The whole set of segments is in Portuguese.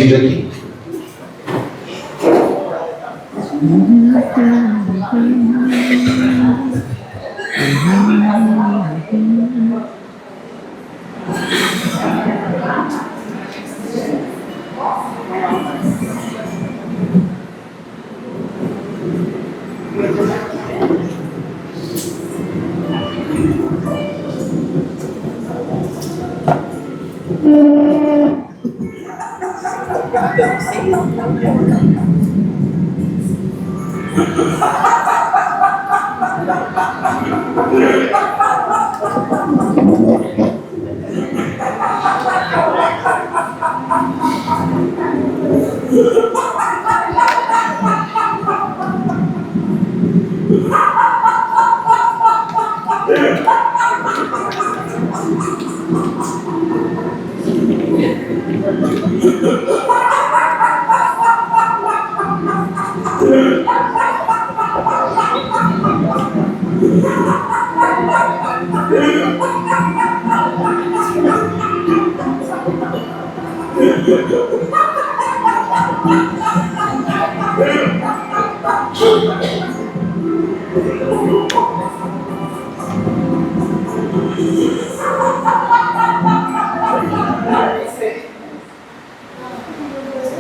vídeo aqui.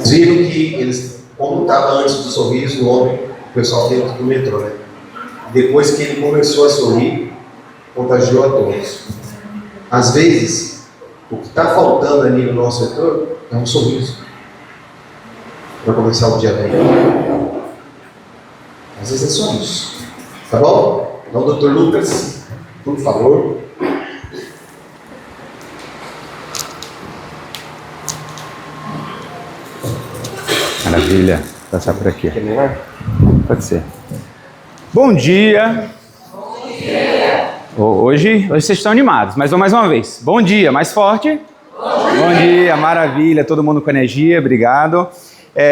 Viram que eles, como estava antes do sorriso, o homem, o pessoal dentro do metrô, né? Depois que ele começou a sorrir, contagiou a todos. Às vezes, o que está faltando ali no nosso setor é um sorriso para começar o dia bem. Às vezes é só isso. Tá bom? Então, Dr. Lucas, por favor. Maravilha. Vou passar por aqui. Pode ser. Bom dia. Bom dia. Hoje vocês estão animados, mas vamos mais uma vez. Bom dia, mais forte. Bom dia, maravilha. Todo mundo com energia, obrigado.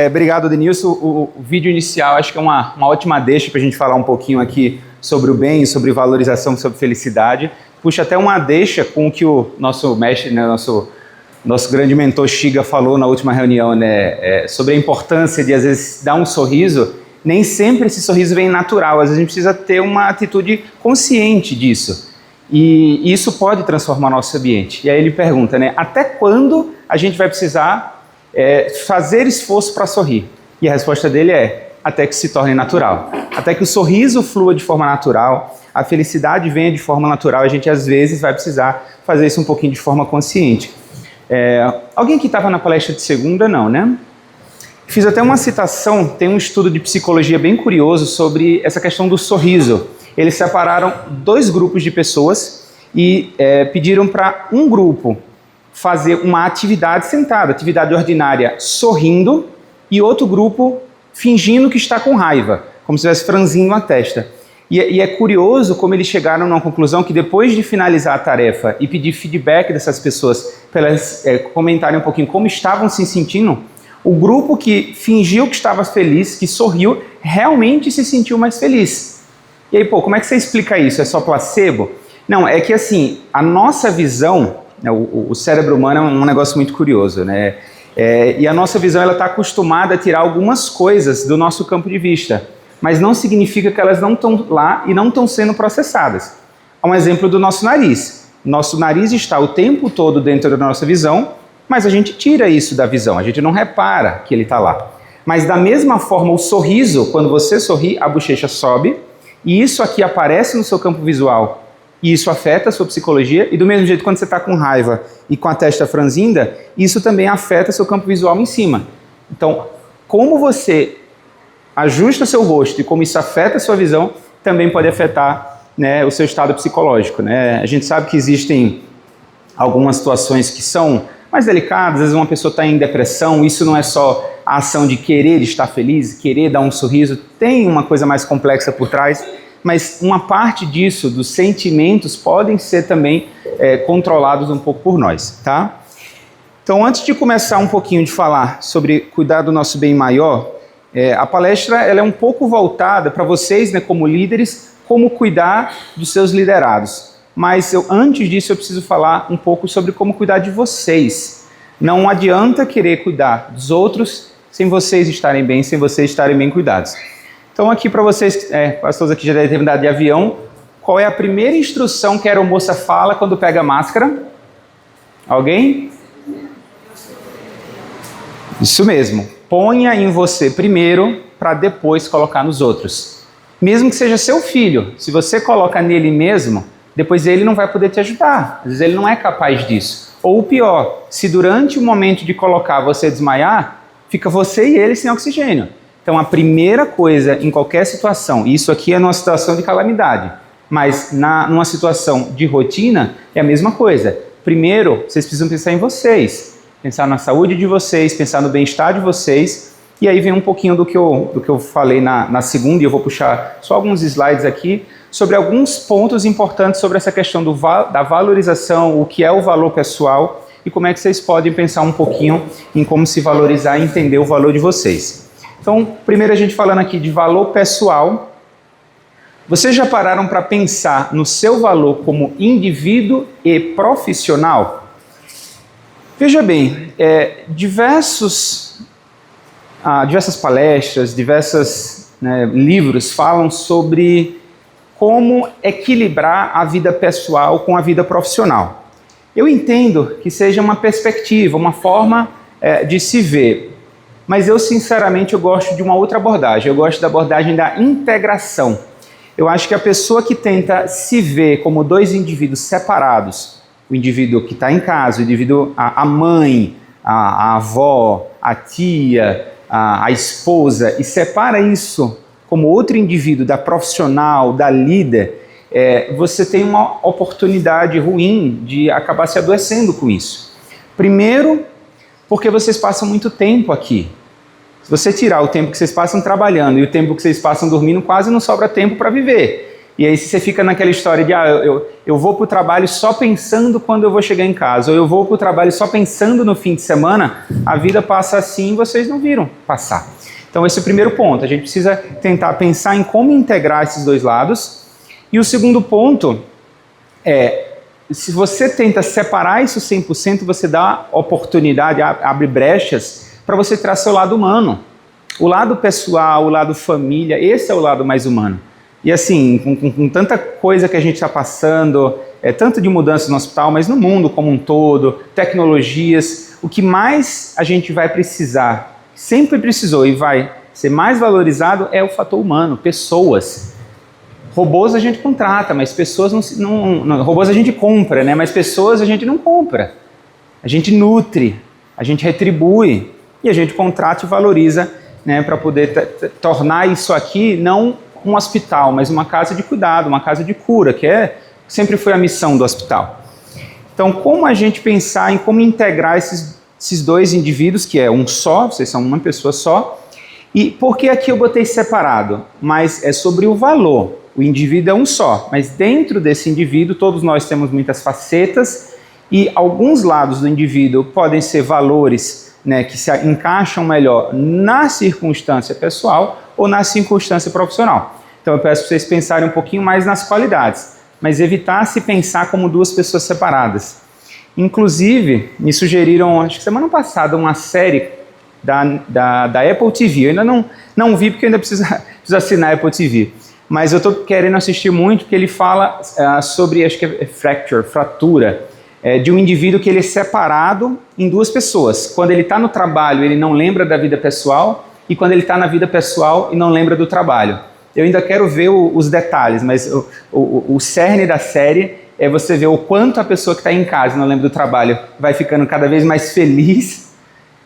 Obrigado, Denilson. O vídeo inicial acho que é uma ótima deixa para a gente falar um pouquinho aqui sobre o bem, sobre valorização, sobre felicidade. Puxa até uma deixa com o que o nosso mestre, né, nosso grande mentor Shiga falou na última reunião, né, sobre a importância de às vezes dar um sorriso. Nem sempre esse sorriso vem natural, às vezes a gente precisa ter uma atitude consciente disso. E isso pode transformar o nosso ambiente. E aí ele pergunta, né, até quando a gente vai precisar fazer esforço para sorrir? E a resposta dele é, até que se torne natural. Até que o sorriso flua de forma natural, a felicidade venha de forma natural, a gente às vezes vai precisar fazer isso um pouquinho de forma consciente. Alguém que estava na palestra de segunda, não, né? Fiz até uma citação, tem um estudo de psicologia bem curioso sobre essa questão do sorriso. Eles separaram 2 grupos de pessoas e pediram para um grupo fazer uma atividade sentada, atividade ordinária, sorrindo, e outro grupo fingindo que está com raiva, como se estivesse franzindo a testa. E é curioso como eles chegaram numa conclusão que depois de finalizar a tarefa e pedir feedback dessas pessoas, para elas comentarem um pouquinho como estavam se sentindo, o grupo que fingiu que estava feliz, que sorriu, realmente se sentiu mais feliz. E aí, como é que você explica isso? É só placebo? Não, é que assim, a nossa visão, o cérebro humano é um negócio muito curioso, né? E a nossa visão está acostumada a tirar algumas coisas do nosso campo de vista, mas não significa que elas não estão lá e não estão sendo processadas. Há um exemplo do nosso nariz. Nosso nariz está o tempo todo dentro da nossa visão, mas a gente tira isso da visão, a gente não repara que ele está lá. Mas da mesma forma, o sorriso, quando você sorri, a bochecha sobe, e isso aqui aparece no seu campo visual, e isso afeta a sua psicologia, e do mesmo jeito, quando você está com raiva e com a testa franzinda, isso também afeta seu campo visual em cima. Então, como você ajusta seu rosto e como isso afeta a sua visão, também pode afetar, né, o seu estado psicológico, né? A gente sabe que existem algumas situações que são mais delicadas, às vezes uma pessoa está em depressão, isso não é só a ação de querer estar feliz, querer dar um sorriso, tem uma coisa mais complexa por trás, mas uma parte disso, dos sentimentos, podem ser também controlados um pouco por nós, tá? Então, antes de começar um pouquinho de falar sobre cuidar do nosso bem maior, a palestra ela é um pouco voltada para vocês, né, como líderes, como cuidar dos seus liderados. Mas antes disso eu preciso falar um pouco sobre como cuidar de vocês. Não adianta querer cuidar dos outros sem vocês estarem bem, sem vocês estarem bem cuidados. Então aqui para vocês, pastores aqui já devem ter andado de avião, qual é a primeira instrução que a aeromoça fala quando pega a máscara? Alguém? Isso mesmo. Ponha em você primeiro para depois colocar nos outros. Mesmo que seja seu filho, se você coloca nele mesmo, depois ele não vai poder te ajudar. Às vezes ele não é capaz disso. Ou o pior, se durante o momento de colocar você desmaiar, fica você e ele sem oxigênio. Então a primeira coisa em qualquer situação, isso aqui é numa situação de calamidade, mas numa situação de rotina é a mesma coisa. Primeiro, vocês precisam pensar em vocês, pensar na saúde de vocês, pensar no bem-estar de vocês, e aí vem um pouquinho do que eu falei na segunda, e eu vou puxar só alguns slides aqui, sobre alguns pontos importantes sobre essa questão da valorização, o que é o valor pessoal, e como é que vocês podem pensar um pouquinho em como se valorizar e entender o valor de vocês. Então, primeiro a gente falando aqui de valor pessoal, vocês já pararam para pensar no seu valor como indivíduo e profissional? Veja bem, diversas palestras, diversos livros falam sobre como equilibrar a vida pessoal com a vida profissional. Eu entendo que seja uma perspectiva, uma forma de se ver, mas eu sinceramente gosto de uma outra abordagem, eu gosto da abordagem da integração. Eu acho que a pessoa que tenta se ver como dois indivíduos separados, o indivíduo que está em casa, o indivíduo, a mãe, a avó, a tia, a esposa, e separa isso como outro indivíduo da profissional, da líder, você tem uma oportunidade ruim de acabar se adoecendo com isso. Primeiro, porque vocês passam muito tempo aqui. Se você tirar o tempo que vocês passam trabalhando e o tempo que vocês passam dormindo, quase não sobra tempo para viver. E aí se você fica naquela história de eu vou para o trabalho só pensando quando eu vou chegar em casa, ou eu vou para o trabalho só pensando no fim de semana, a vida passa assim e vocês não viram passar. Então esse é o primeiro ponto, a gente precisa tentar pensar em como integrar esses dois lados. E o segundo ponto se você tenta separar isso 100%, você dá oportunidade, abre brechas para você tirar seu lado humano. O lado pessoal, o lado família, esse é o lado mais humano. E assim, com tanta coisa que a gente está passando, tanto de mudança no hospital, mas no mundo como um todo, tecnologias, o que mais a gente vai precisar, sempre precisou e vai ser mais valorizado é o fator humano, pessoas. Robôs a gente contrata, mas pessoas não robôs a gente compra, né? Mas pessoas a gente não compra. A gente nutre, a gente retribui e a gente contrata e valoriza, né, para poder tornar isso aqui não um hospital, mas uma casa de cuidado, uma casa de cura, que sempre foi a missão do hospital. Então, como a gente pensar em como integrar esses dois indivíduos, que é um só, vocês são uma pessoa só, e por que aqui eu botei separado? Mas é sobre o valor. O indivíduo é um só, mas dentro desse indivíduo todos nós temos muitas facetas e alguns lados do indivíduo podem ser valores, né, que se encaixam melhor na circunstância pessoal ou na circunstância profissional. Então eu peço para vocês pensarem um pouquinho mais nas qualidades, mas evitar se pensar como duas pessoas separadas. Inclusive, me sugeriram, acho que semana passada, uma série da Apple TV. Eu ainda não vi porque eu ainda preciso assinar a Apple TV. Mas eu estou querendo assistir muito porque ele fala sobre, acho que é fratura, de um indivíduo que ele é separado em duas pessoas. Quando ele está no trabalho, ele não lembra da vida pessoal, e quando ele está na vida pessoal e não lembra do trabalho. Eu ainda quero ver os detalhes, mas o cerne da série é você ver o quanto a pessoa que está em casa e não lembra do trabalho vai ficando cada vez mais feliz,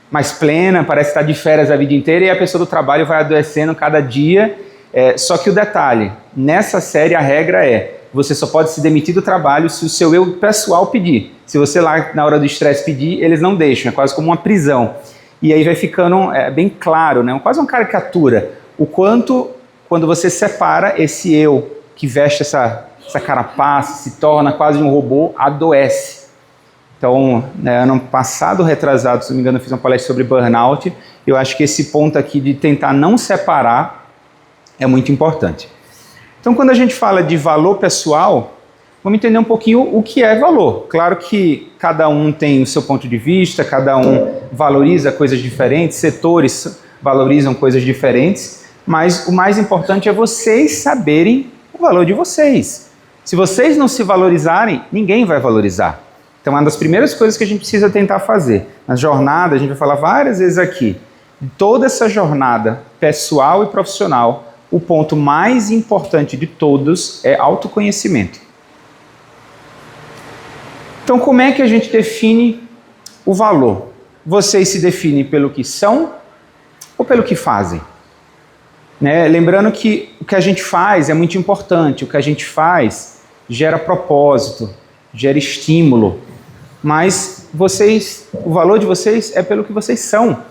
mais plena, parece estar de férias a vida inteira, e a pessoa do trabalho vai adoecendo cada dia. Só que o detalhe, nessa série a regra você só pode se demitir do trabalho se o seu eu pessoal pedir. Se você lá na hora do estresse pedir, eles não deixam, é quase como uma prisão. E aí vai ficando bem claro, né? Quase uma caricatura, o quanto quando você separa esse eu que veste essa carapaça, se torna quase um robô, adoece. Então, ano passado, retrasado, se não me engano, eu fiz uma palestra sobre burnout. Eu acho que esse ponto aqui de tentar não separar é muito importante. Então, quando a gente fala de valor pessoal, vamos entender um pouquinho o que é valor. Claro que cada um tem o seu ponto de vista, cada um valoriza coisas diferentes, setores valorizam coisas diferentes, mas o mais importante é vocês saberem o valor de vocês. Se vocês não se valorizarem, ninguém vai valorizar. Então, uma das primeiras coisas que a gente precisa tentar fazer na jornada, a gente vai falar várias vezes aqui, de toda essa jornada pessoal e profissional, o ponto mais importante de todos é autoconhecimento. Então, como é que a gente define o valor? Vocês se definem pelo que são ou pelo que fazem? Né? Lembrando que o que a gente faz é muito importante, o que a gente faz gera propósito, gera estímulo, mas o valor de vocês é pelo que vocês são.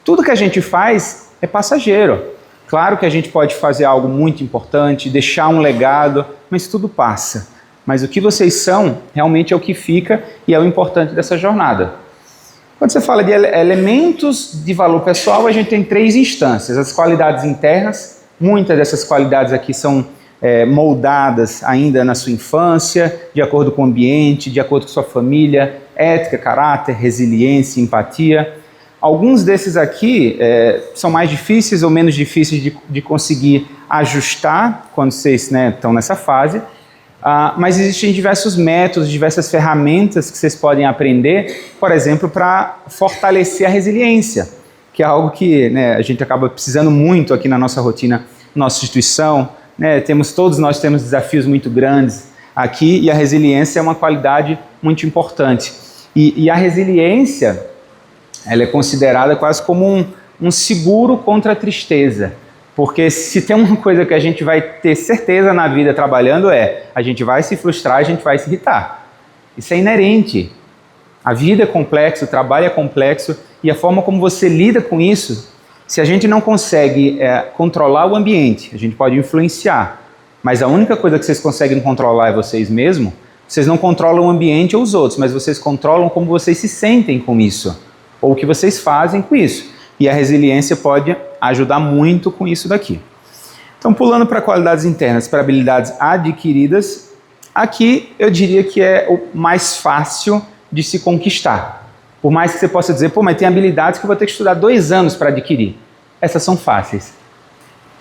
Tudo que a gente faz é passageiro. Claro que a gente pode fazer algo muito importante, deixar um legado, mas tudo passa. Mas o que vocês são realmente é o que fica e é o importante dessa jornada. Quando você fala de elementos de valor pessoal, a gente tem 3 instâncias. As qualidades internas, muitas dessas qualidades aqui são moldadas ainda na sua infância, de acordo com o ambiente, de acordo com sua família, ética, caráter, resiliência, empatia. Alguns desses aqui são mais difíceis ou menos difíceis de conseguir ajustar quando vocês estão nessa fase. Mas existem diversos métodos, diversas ferramentas que vocês podem aprender, por exemplo, para fortalecer a resiliência, que é algo que a gente acaba precisando muito aqui na nossa rotina, nossa instituição. Todos nós temos desafios muito grandes aqui e a resiliência é uma qualidade muito importante. E a resiliência, ela é considerada quase como um seguro contra a tristeza. Porque se tem uma coisa que a gente vai ter certeza na vida trabalhando a gente vai se frustrar, a gente vai se irritar. Isso é inerente. A vida é complexa, o trabalho é complexo e a forma como você lida com isso, se a gente não consegue controlar o ambiente, a gente pode influenciar, mas a única coisa que vocês conseguem controlar é vocês mesmos. Vocês não controlam o ambiente ou os outros, mas vocês controlam como vocês se sentem com isso, ou o que vocês fazem com isso. E a resiliência pode ajudar muito com isso daqui. Então, pulando para qualidades internas, para habilidades adquiridas, aqui eu diria que é o mais fácil de se conquistar. Por mais que você possa dizer, mas tem habilidades que eu vou ter que estudar 2 anos para adquirir. Essas são fáceis.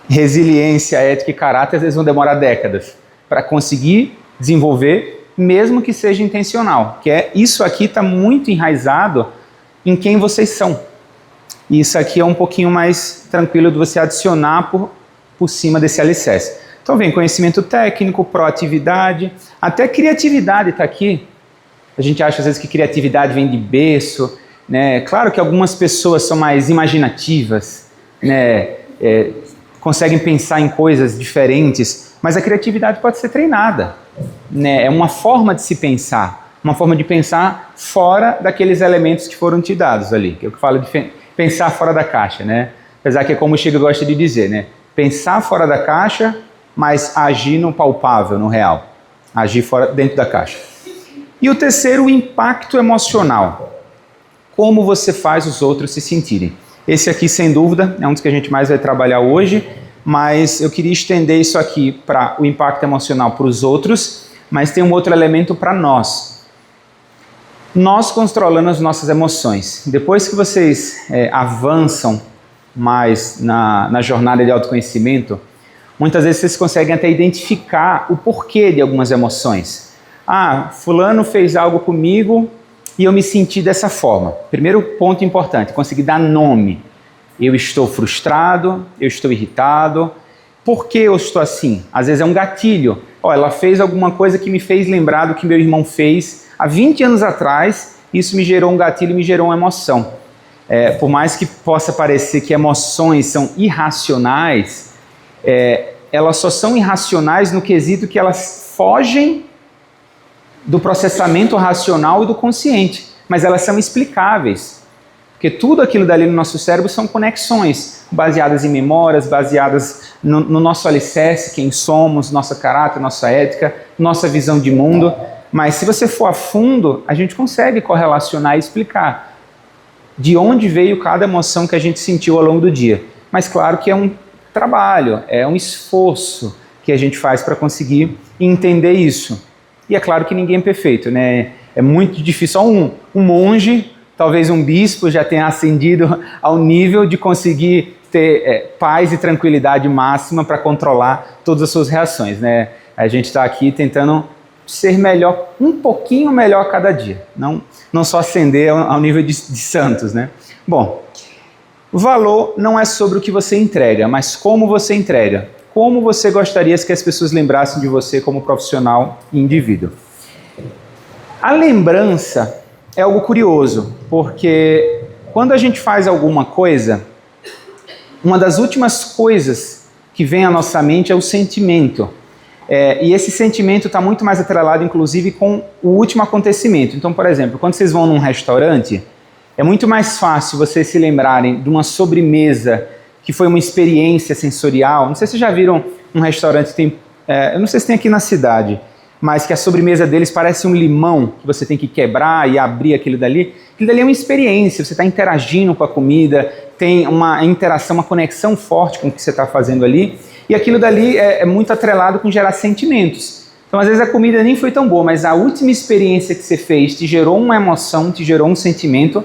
Resiliência, ética e caráter, às vezes vão demorar décadas para conseguir desenvolver, mesmo que seja intencional. Isso aqui está muito enraizado em quem vocês são. E isso aqui é um pouquinho mais tranquilo de você adicionar por cima desse alicerce. Então vem conhecimento técnico, proatividade, até criatividade está aqui. A gente acha às vezes que criatividade vem de berço, Claro que algumas pessoas são mais imaginativas, conseguem pensar em coisas diferentes, mas a criatividade pode ser treinada. É uma forma de se pensar, uma forma de pensar fora daqueles elementos que foram te dados ali, que eu falo de pensar fora da caixa, Apesar que, como o Chico gosta de dizer, pensar fora da caixa, mas agir no palpável, no real. Agir dentro da caixa. E o terceiro, o impacto emocional. Como você faz os outros se sentirem. Esse aqui, sem dúvida, é um dos que a gente mais vai trabalhar hoje, mas eu queria estender isso aqui para o impacto emocional para os outros, mas tem um outro elemento para nós. Nós controlando as nossas emoções. Depois que vocês avançam mais na jornada de autoconhecimento, muitas vezes vocês conseguem até identificar o porquê de algumas emoções. Fulano fez algo comigo e eu me senti dessa forma. Primeiro ponto importante, conseguir dar nome. Eu estou frustrado, eu estou irritado. Por que eu estou assim? Às vezes é um gatilho. Ela fez alguma coisa que me fez lembrar do que meu irmão fez há 20 anos atrás, isso me gerou um gatilho, me gerou uma emoção. Por mais que possa parecer que emoções são irracionais, elas só são irracionais no quesito que elas fogem do processamento racional e do consciente, mas elas são explicáveis, porque tudo aquilo dali no nosso cérebro são conexões, baseadas em memórias, baseadas no nosso alicerce, quem somos, nosso caráter, nossa ética, nossa visão de mundo. Mas se você for a fundo, a gente consegue correlacionar e explicar de onde veio cada emoção que a gente sentiu ao longo do dia. Mas claro que é um trabalho, é um esforço que a gente faz para conseguir entender isso. E é claro que ninguém é perfeito, né? É muito difícil. Só um monge, talvez um bispo, já tenha ascendido ao nível de conseguir ter paz e tranquilidade máxima para controlar todas as suas reações, né? A gente está aqui tentando ser melhor, um pouquinho melhor cada dia, não só ascender ao nível de santos, né? Bom, o valor não é sobre o que você entrega, mas como você entrega. Como você gostaria que as pessoas lembrassem de você como profissional e indivíduo? A lembrança é algo curioso, porque quando a gente faz alguma coisa, uma das últimas coisas que vem à nossa mente é o sentimento. E esse sentimento está muito mais atrelado, inclusive, com o último acontecimento. Então, por exemplo, quando vocês vão num restaurante, é muito mais fácil vocês se lembrarem de uma sobremesa que foi uma experiência sensorial. Não sei se vocês já viram um restaurante que tem... eu não sei se tem aqui na cidade, mas que a sobremesa deles parece um limão, que você tem que quebrar e abrir aquilo dali. Aquilo dali é uma experiência, você está interagindo com a comida, tem uma interação, uma conexão forte com o que você está fazendo ali, e aquilo dali é muito atrelado com gerar sentimentos. Então, às vezes, a comida nem foi tão boa, mas a última experiência que você fez te gerou uma emoção, te gerou um sentimento,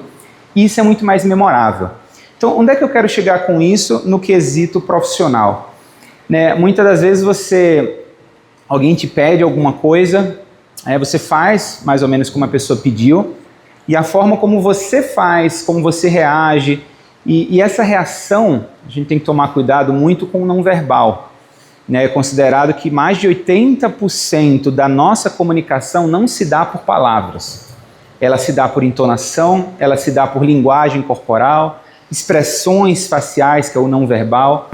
e isso é muito mais memorável. Então, onde é que eu quero chegar com isso no quesito profissional? Né? Muitas das vezes alguém te pede alguma coisa, você faz mais ou menos como a pessoa pediu, e a forma como você faz, como você reage, e essa reação, a gente tem que tomar cuidado muito com o não verbal. Né? É considerado que mais de 80% da nossa comunicação não se dá por palavras. Ela se dá por entonação, ela se dá por linguagem corporal, expressões faciais, que é o não verbal.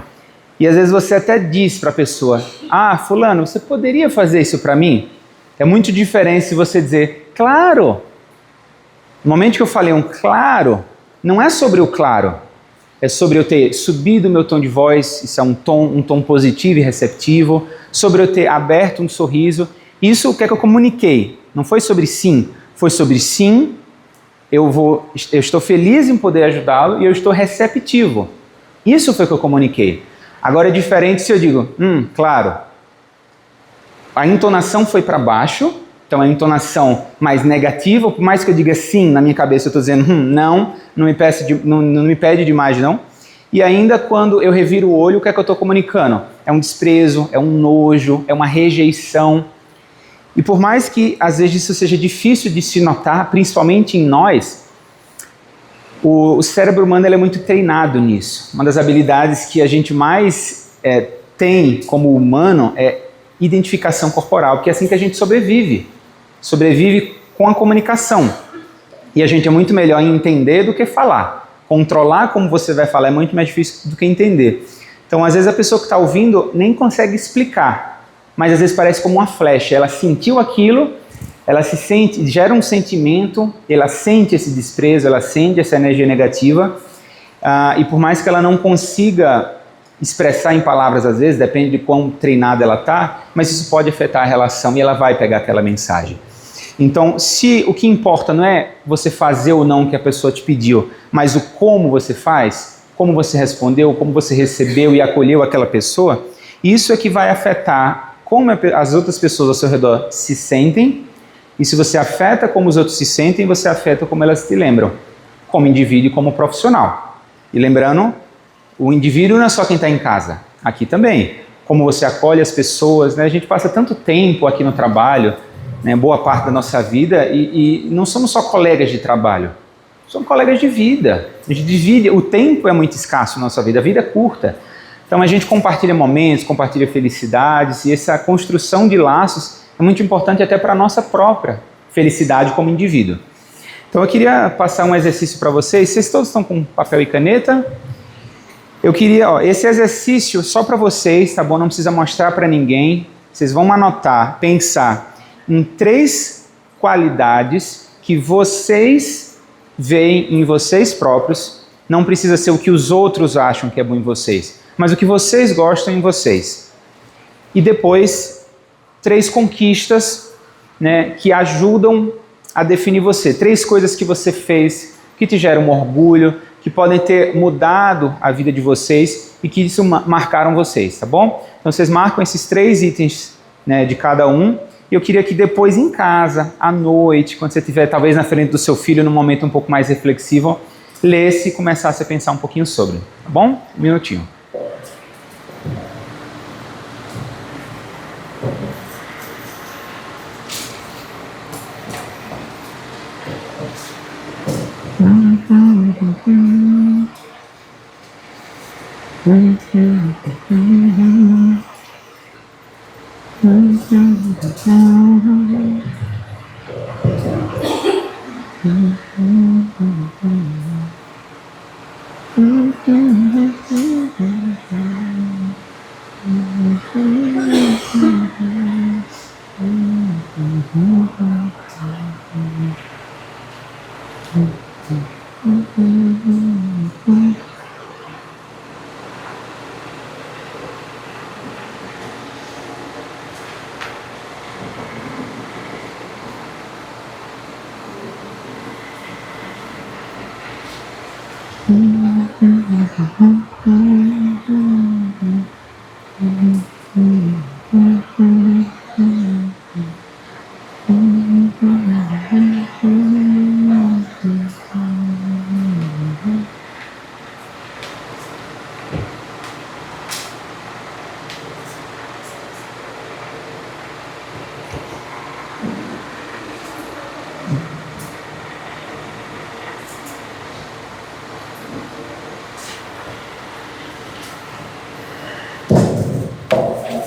E às vezes você até diz para a pessoa, fulano, você poderia fazer isso para mim? É muito diferente se você dizer, claro. No momento que eu falei um claro, não é sobre o claro, é sobre eu ter subido o meu tom de voz, isso é um tom positivo e receptivo, sobre eu ter aberto um sorriso. Isso o que é que eu comuniquei? Não foi sobre sim, foi sobre sim, eu estou feliz em poder ajudá-lo e eu estou receptivo. Isso foi o que eu comuniquei. Agora é diferente se eu digo, claro. A entonação foi para baixo, então a entonação mais negativa, por mais que eu diga sim, na minha cabeça eu estou dizendo não me pede demais não. E ainda quando eu reviro o olho, o que é que eu estou comunicando? É um desprezo, é um nojo, é uma rejeição. E por mais que às vezes isso seja difícil de se notar, principalmente em nós, o cérebro humano ele é muito treinado nisso. Uma das habilidades que a gente mais tem como humano é identificação corporal, porque é assim que a gente sobrevive. Sobrevive com a comunicação. E a gente é muito melhor em entender do que falar. Controlar como você vai falar é muito mais difícil do que entender. Então, às vezes, a pessoa que está ouvindo nem consegue explicar, mas às vezes parece como uma flecha. Ela sentiu aquilo, ela se sente, gera um sentimento, ela sente esse desprezo, ela sente essa energia negativa, e por mais que ela não consiga expressar em palavras, às vezes, depende de quão treinada ela está, mas isso pode afetar a relação e ela vai pegar aquela mensagem. Então, se o que importa não é você fazer ou não o que a pessoa te pediu, mas o como você faz, como você respondeu, como você recebeu e acolheu aquela pessoa, isso é que vai afetar como as outras pessoas ao seu redor se sentem, e se você afeta como os outros se sentem, você afeta como elas te lembram, como indivíduo e como profissional. E lembrando, o indivíduo não é só quem está em casa, aqui também. Como você acolhe as pessoas, né? A gente passa tanto tempo aqui no trabalho, né? Boa parte da nossa vida, e não somos só colegas de trabalho, somos colegas de vida. A gente divide, o tempo é muito escasso na nossa vida, a vida é curta. Então a gente compartilha momentos, compartilha felicidades, e essa construção de laços é muito importante até para a nossa própria felicidade como indivíduo. Então eu queria passar um exercício para vocês. Vocês todos estão com papel e caneta? Eu queria, esse exercício só para vocês, tá bom? Não precisa mostrar para ninguém. Vocês vão anotar, pensar em 3 qualidades que vocês veem em vocês próprios. Não precisa ser o que os outros acham que é bom em vocês, mas o que vocês gostam em vocês. E depois, 3 conquistas, né, que ajudam a definir você. 3 coisas que você fez que te geram um orgulho, que podem ter mudado a vida de vocês e que isso marcaram vocês, tá bom? Então vocês marcam esses 3 itens, né, de cada um, E eu queria que depois em casa, à noite, quando você estiver talvez na frente do seu filho, num momento um pouco mais reflexivo, lesse e começasse a pensar um pouquinho sobre. Tá bom? Um minutinho.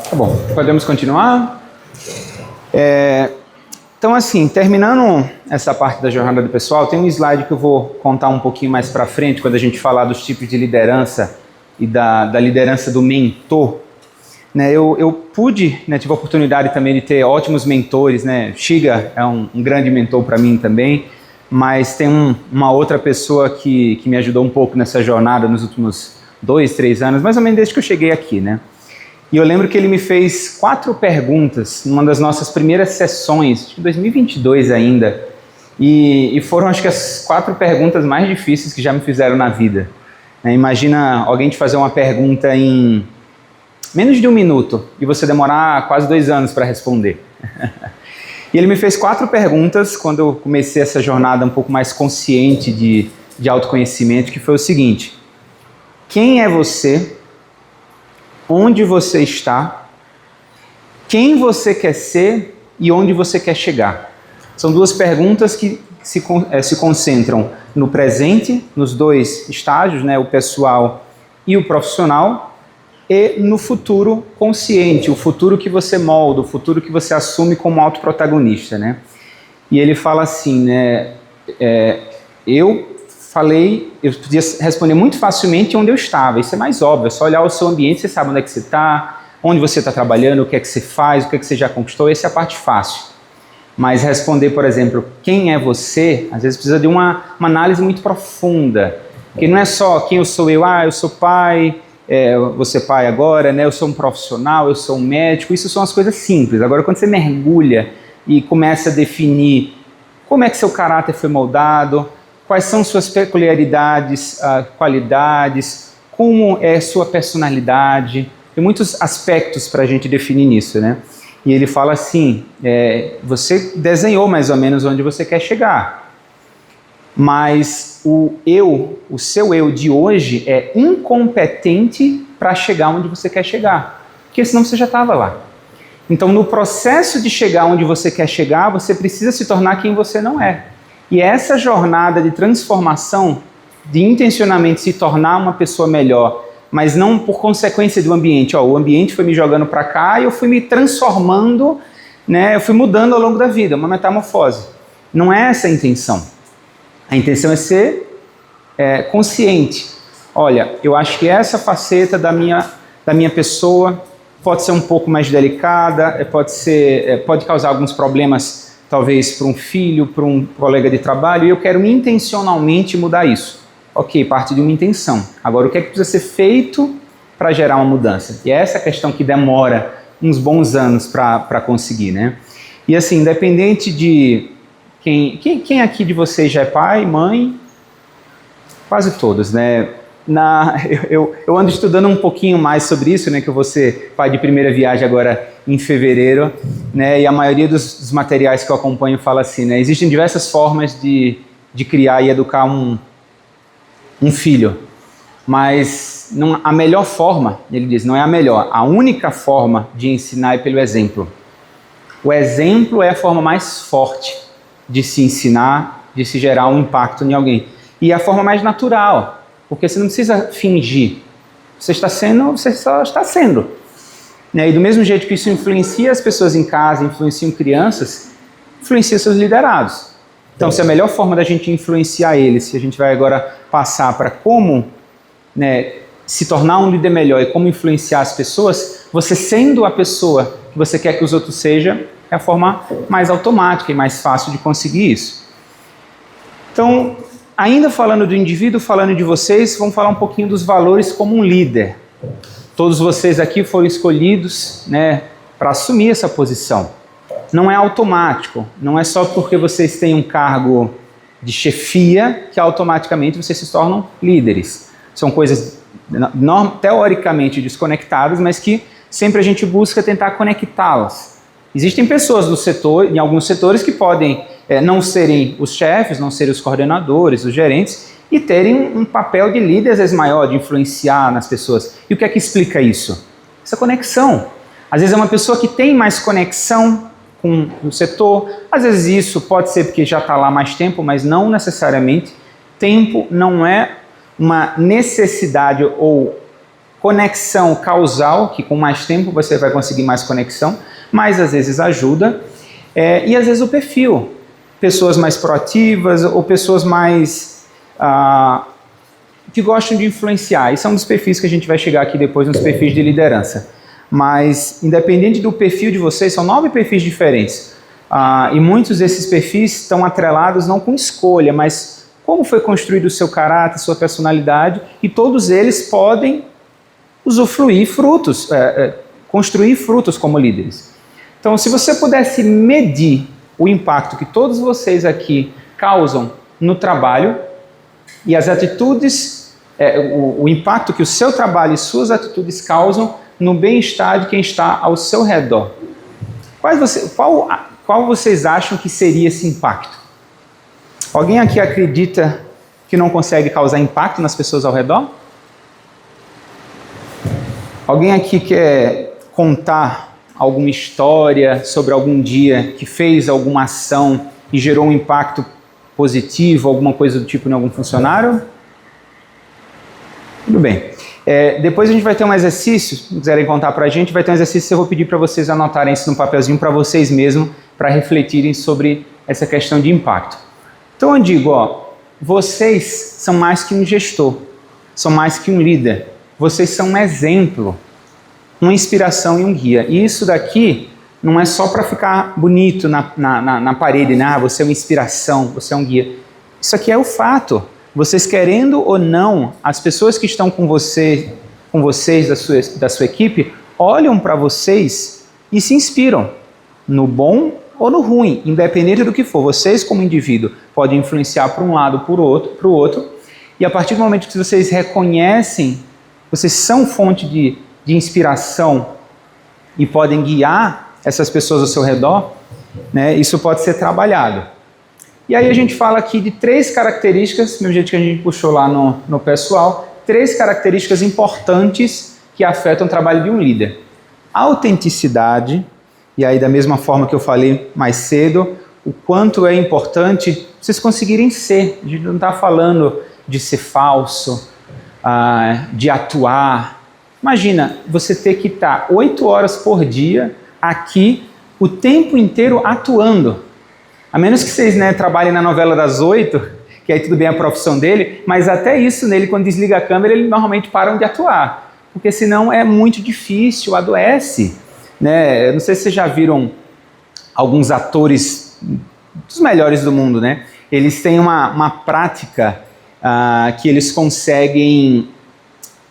Tá bom, podemos continuar? Então, assim, terminando essa parte da jornada do pessoal, tem um slide que eu vou contar um pouquinho mais para frente, quando a gente falar dos tipos de liderança e da liderança do mentor. Né, eu pude, né, tive a oportunidade também de ter ótimos mentores, né? Shiga é um grande mentor para mim também, mas tem uma outra pessoa que me ajudou um pouco nessa jornada nos últimos 2, 3 anos, mais ou menos desde que eu cheguei aqui, né? E eu lembro que ele me fez 4 perguntas numa das nossas primeiras sessões, de 2022 ainda, e foram acho que as 4 perguntas mais difíceis que já me fizeram na vida. Imagina alguém te fazer uma pergunta em menos de 1 minuto e você demorar quase 2 anos para responder. E ele me fez 4 perguntas quando eu comecei essa jornada um pouco mais consciente de autoconhecimento, que foi o seguinte: quem é você? Onde você está? Quem você quer ser e onde você quer chegar? São 2 perguntas que se concentram no presente, nos 2 estágios, né, o pessoal e o profissional, e no futuro consciente, o futuro que você molda, o futuro que você assume como autoprotagonista, né? E ele fala assim, né, eu podia responder muito facilmente onde eu estava, isso é mais óbvio, é só olhar o seu ambiente, você sabe onde é que você está, onde você está trabalhando, o que é que você faz, o que é que você já conquistou, essa é a parte fácil. Mas responder, por exemplo, quem é você, às vezes precisa de uma análise muito profunda, que não é só quem eu sou, eu sou pai, vou ser pai agora, né? Eu sou um profissional, eu sou um médico, isso são as coisas simples. Agora, quando você mergulha e começa a definir como é que seu caráter foi moldado, quais são suas peculiaridades, qualidades, como é sua personalidade, tem muitos aspectos para a gente definir nisso, né? E ele fala assim, você desenhou mais ou menos onde você quer chegar, mas o seu eu de hoje é incompetente para chegar onde você quer chegar, porque senão você já estava lá. Então, no processo de chegar onde você quer chegar, você precisa se tornar quem você não é. E essa jornada de transformação, de intencionalmente se tornar uma pessoa melhor, mas não por consequência do ambiente. O ambiente foi me jogando para cá e eu fui me transformando, né? Eu fui mudando ao longo da vida, uma metamorfose. Não é essa a intenção. A intenção é ser consciente. Olha, eu acho que essa faceta da minha pessoa pode ser um pouco mais delicada, pode causar alguns problemas, talvez para um filho, para um colega de trabalho, e eu quero intencionalmente mudar isso. Ok, parte de uma intenção. Agora, o que é que precisa ser feito para gerar uma mudança? E é essa questão que demora uns bons anos para conseguir, né? E assim, independente de quem aqui de vocês já é pai, mãe, quase todos, né? eu ando estudando um pouquinho mais sobre isso, né, que eu vou ser pai de primeira viagem agora em fevereiro, né, e a maioria dos materiais que eu acompanho fala assim, né, existem diversas formas de criar e educar um filho, mas a melhor forma, ele diz, não é a melhor, a única forma de ensinar é pelo exemplo. O exemplo é a forma mais forte de se ensinar, de se gerar um impacto em alguém. E é a forma mais natural, porque você não precisa fingir. Você só está sendo. E do mesmo jeito que isso influencia as pessoas em casa, influenciam crianças, influencia seus liderados. Então, se a melhor forma da gente influenciar eles, se a gente vai agora passar para como, né, se tornar um líder melhor e como influenciar as pessoas, você sendo a pessoa que você quer que os outros sejam, é a forma mais automática e mais fácil de conseguir isso. Então, ainda falando do indivíduo, falando de vocês, vamos falar um pouquinho dos valores como um líder. Todos vocês aqui foram escolhidos, né, para assumir essa posição. Não é automático, não é só porque vocês têm um cargo de chefia que automaticamente vocês se tornam líderes. São coisas teoricamente desconectadas, mas que sempre a gente busca tentar conectá-las. Existem pessoas do setor, em alguns setores, que podem não serem os chefes, não serem os coordenadores, os gerentes, e terem um papel de líder às vezes maior, de influenciar nas pessoas. E o que é que explica isso? Essa conexão. Às vezes é uma pessoa que tem mais conexão com o setor, às vezes isso pode ser porque já está lá mais tempo, mas não necessariamente. Tempo não é uma necessidade ou conexão causal, que com mais tempo você vai conseguir mais conexão, mas às vezes ajuda, e às vezes o perfil, pessoas mais proativas ou pessoas mais que gostam de influenciar. Isso é um dos perfis que a gente vai chegar aqui depois, nos perfis de liderança. Mas independente do perfil de vocês, são 9 perfis diferentes, e muitos desses perfis estão atrelados não com escolha, mas como foi construído o seu caráter, sua personalidade, e todos eles podem usufruir frutos, construir frutos como líderes. Então, se você pudesse medir o impacto que todos vocês aqui causam no trabalho e as atitudes, o impacto que o seu trabalho e suas atitudes causam no bem-estar de quem está ao seu redor, qual vocês acham que seria esse impacto? Alguém aqui acredita que não consegue causar impacto nas pessoas ao redor? Alguém aqui quer contar alguma história sobre algum dia que fez alguma ação e gerou um impacto positivo, alguma coisa do tipo em algum funcionário? Tudo bem. Depois a gente vai ter um exercício, se quiserem contar para a gente, vai ter um exercício que eu vou pedir para vocês anotarem isso no papelzinho para vocês mesmos, para refletirem sobre essa questão de impacto. Então eu digo, vocês são mais que um gestor, são mais que um líder, vocês são um exemplo, uma inspiração e um guia. E isso daqui não é só para ficar bonito na parede, né? Você é uma inspiração, você é um guia. Isso aqui é o fato. Vocês querendo ou não, as pessoas que estão com vocês da sua equipe, olham para vocês e se inspiram, no bom ou no ruim, independente do que for. Vocês como indivíduo podem influenciar para um lado, para o outro, e a partir do momento que vocês reconhecem, vocês são fonte de inspiração e podem guiar essas pessoas ao seu redor, né, isso pode ser trabalhado. E aí a gente fala aqui de 3 características, mesmo jeito que a gente puxou lá no pessoal, 3 características importantes que afetam o trabalho de um líder. Autenticidade, e aí da mesma forma que eu falei mais cedo, o quanto é importante vocês conseguirem ser. A gente não está falando de ser falso, de atuar. Imagina, você ter que estar 8 horas por dia aqui, o tempo inteiro atuando. A menos que vocês, né, trabalhem na novela das 8, que aí tudo bem a profissão dele, mas até isso nele, quando desliga a câmera, ele normalmente param de atuar. Porque senão é muito difícil, adoece. Né? Eu não sei se vocês já viram alguns atores dos melhores do mundo, né? Eles têm uma prática que eles conseguem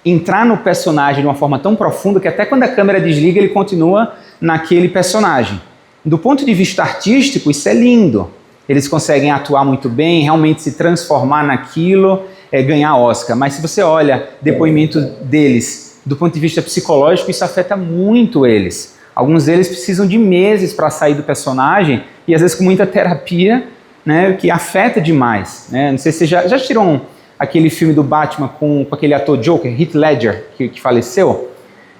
entrar no personagem de uma forma tão profunda que até quando a câmera desliga ele continua naquele personagem. Do ponto de vista artístico, isso é lindo. Eles conseguem atuar muito bem, realmente se transformar naquilo, ganhar Oscar, mas se você olha depoimento deles do ponto de vista psicológico, isso afeta muito eles. Alguns deles precisam de meses para sair do personagem e às vezes com muita terapia, né, que afeta demais. Né? Não sei se vocês já assistiram aquele filme do Batman com aquele ator Joker, Heath Ledger, que faleceu.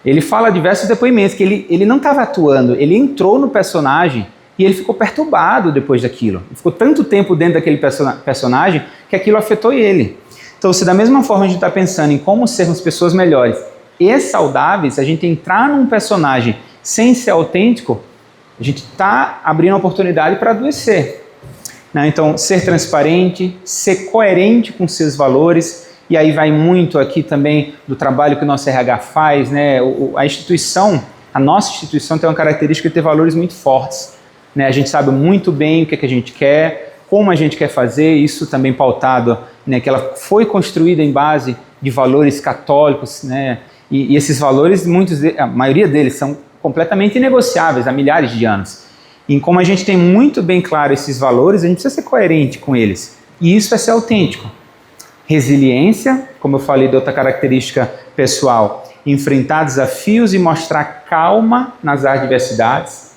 Ele fala diversos depoimentos que ele não estava atuando, ele entrou no personagem e ele ficou perturbado depois daquilo. Ele ficou tanto tempo dentro daquele personagem que aquilo afetou ele. Então, se da mesma forma a gente está pensando em como sermos pessoas melhores e saudáveis, a gente entrar num personagem sem ser autêntico, a gente está abrindo a oportunidade para adoecer. Né? Então, ser transparente, ser coerente com seus valores, e aí vai muito aqui também do trabalho que o nosso RH faz, né? A nossa instituição tem uma característica de ter valores muito fortes. Né? A gente sabe muito bem o que a gente quer, como a gente quer fazer, isso também pautado, né, que ela foi construída em base de valores católicos, né? E esses valores, a maioria deles são completamente inegociáveis há milhares de anos. E como a gente tem muito bem claro esses valores, a gente precisa ser coerente com eles. E isso é ser autêntico. Resiliência, como eu falei de outra característica pessoal, enfrentar desafios e mostrar calma nas adversidades.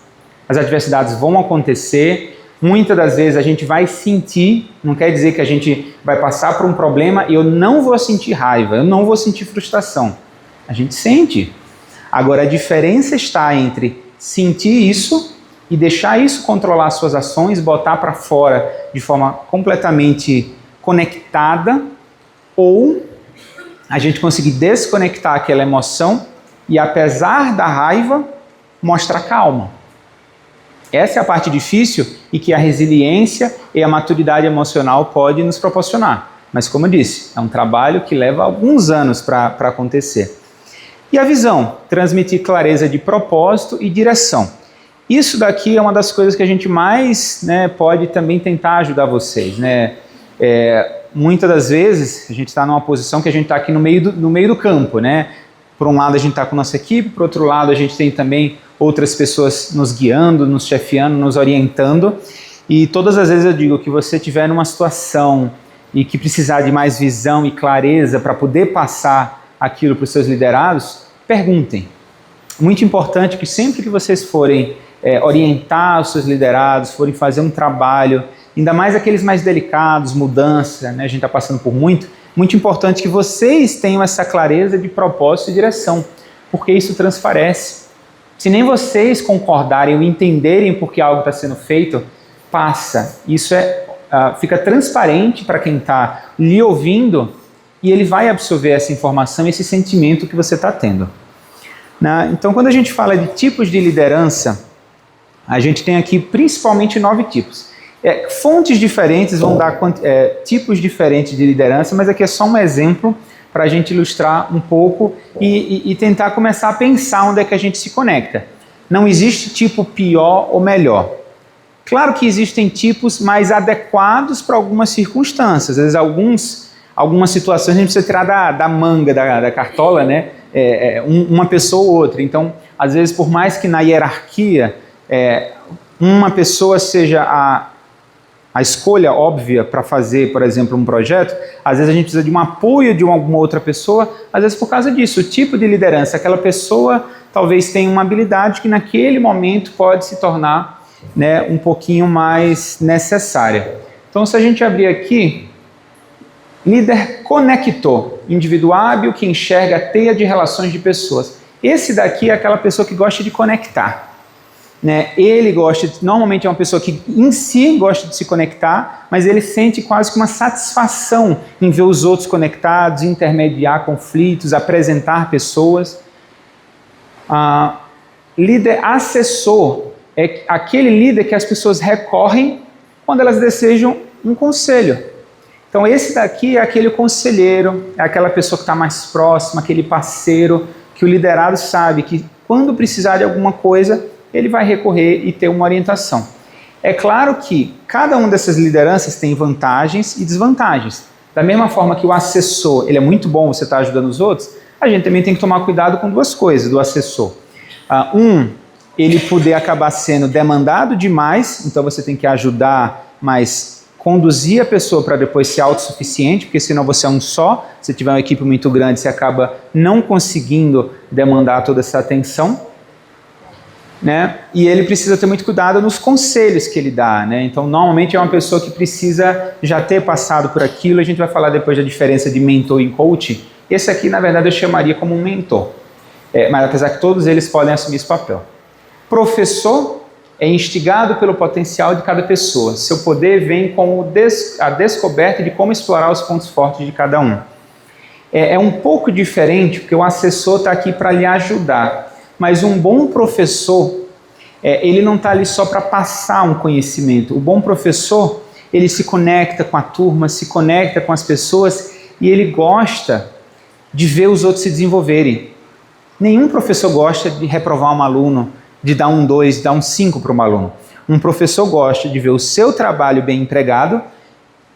As adversidades vão acontecer, muitas das vezes a gente vai sentir, não quer dizer que a gente vai passar por um problema e eu não vou sentir raiva, eu não vou sentir frustração. A gente sente. Agora a diferença está entre sentir isso e deixar isso controlar suas ações, botar para fora de forma completamente conectada, ou a gente conseguir desconectar aquela emoção e, apesar da raiva, mostrar calma. Essa é a parte difícil e que a resiliência e a maturidade emocional podem nos proporcionar. Mas, como eu disse, é um trabalho que leva alguns anos para acontecer. E a visão, transmitir clareza de propósito e direção. Isso daqui é uma das coisas que a gente mais, né, pode também tentar ajudar vocês. Né? Muitas das vezes a gente está numa posição que a gente está aqui no meio do campo. Né? Por um lado a gente está com nossa equipe, por outro lado a gente tem também outras pessoas nos guiando, nos chefiando, nos orientando. E todas as vezes eu digo que você estiver numa situação e que precisar de mais visão e clareza para poder passar aquilo para os seus liderados, perguntem. Muito importante que sempre que vocês forem orientar os seus liderados, forem fazer um trabalho, ainda mais aqueles mais delicados, mudança, né? A gente está passando por muito importante que vocês tenham essa clareza de propósito e direção, porque isso transparece. Se nem vocês concordarem ou entenderem por que algo está sendo feito, passa. Isso fica transparente para quem está lhe ouvindo e ele vai absorver essa informação, esse sentimento que você está tendo. Então, quando a gente fala de tipos de liderança, a gente tem aqui principalmente 9 tipos. Fontes diferentes vão dar tipos diferentes de liderança, mas aqui é só um exemplo para a gente ilustrar um pouco e tentar começar a pensar onde é que a gente se conecta. Não existe tipo pior ou melhor. Claro que existem tipos mais adequados para algumas circunstâncias. Às vezes algumas situações a gente precisa tirar da manga, da cartola, né? Uma pessoa ou outra. Então, às vezes, por mais que na hierarquia uma pessoa seja a escolha óbvia para fazer, por exemplo, um projeto, às vezes a gente precisa de um apoio de alguma outra pessoa, às vezes por causa disso, o tipo de liderança, aquela pessoa talvez tenha uma habilidade que naquele momento pode se tornar, né, um pouquinho mais necessária. Então, se a gente abrir aqui, líder conector, indivíduo hábil que enxerga a teia de relações de pessoas. Esse daqui é aquela pessoa que gosta de conectar. Né? Ele normalmente é uma pessoa que em si gosta de se conectar, mas ele sente quase que uma satisfação em ver os outros conectados, intermediar conflitos, apresentar pessoas. Líder assessor é aquele líder que as pessoas recorrem quando elas desejam um conselho. Então esse daqui é aquele conselheiro, é aquela pessoa que está mais próxima, aquele parceiro que o liderado sabe que quando precisar de alguma coisa, ele vai recorrer e ter uma orientação. É claro que cada uma dessas lideranças tem vantagens e desvantagens. Da mesma forma que o assessor, ele é muito bom, você está ajudando os outros, a gente também tem que tomar cuidado com duas coisas do assessor. Ele poder acabar sendo demandado demais, então você tem que ajudar, mas conduzir a pessoa para depois ser autossuficiente, porque senão você é um só, se tiver uma equipe muito grande, você acaba não conseguindo demandar toda essa atenção, né? E ele precisa ter muito cuidado nos conselhos que ele dá, né? Então, normalmente é uma pessoa que precisa já ter passado por aquilo. A gente vai falar depois da diferença de mentor e coach. Esse aqui, na verdade, eu chamaria como um mentor, mas apesar que todos eles podem assumir esse papel. Professor é instigado pelo potencial de cada pessoa. Seu poder vem com a descoberta de como explorar os pontos fortes de cada um. É um pouco diferente, porque o assessor está aqui para lhe ajudar. Mas um bom professor, ele não está ali só para passar um conhecimento. O bom professor, ele se conecta com a turma, se conecta com as pessoas e ele gosta de ver os outros se desenvolverem. Nenhum professor gosta de reprovar um aluno, de dar um 2, dar um 5 para um aluno. Um professor gosta de ver o seu trabalho bem empregado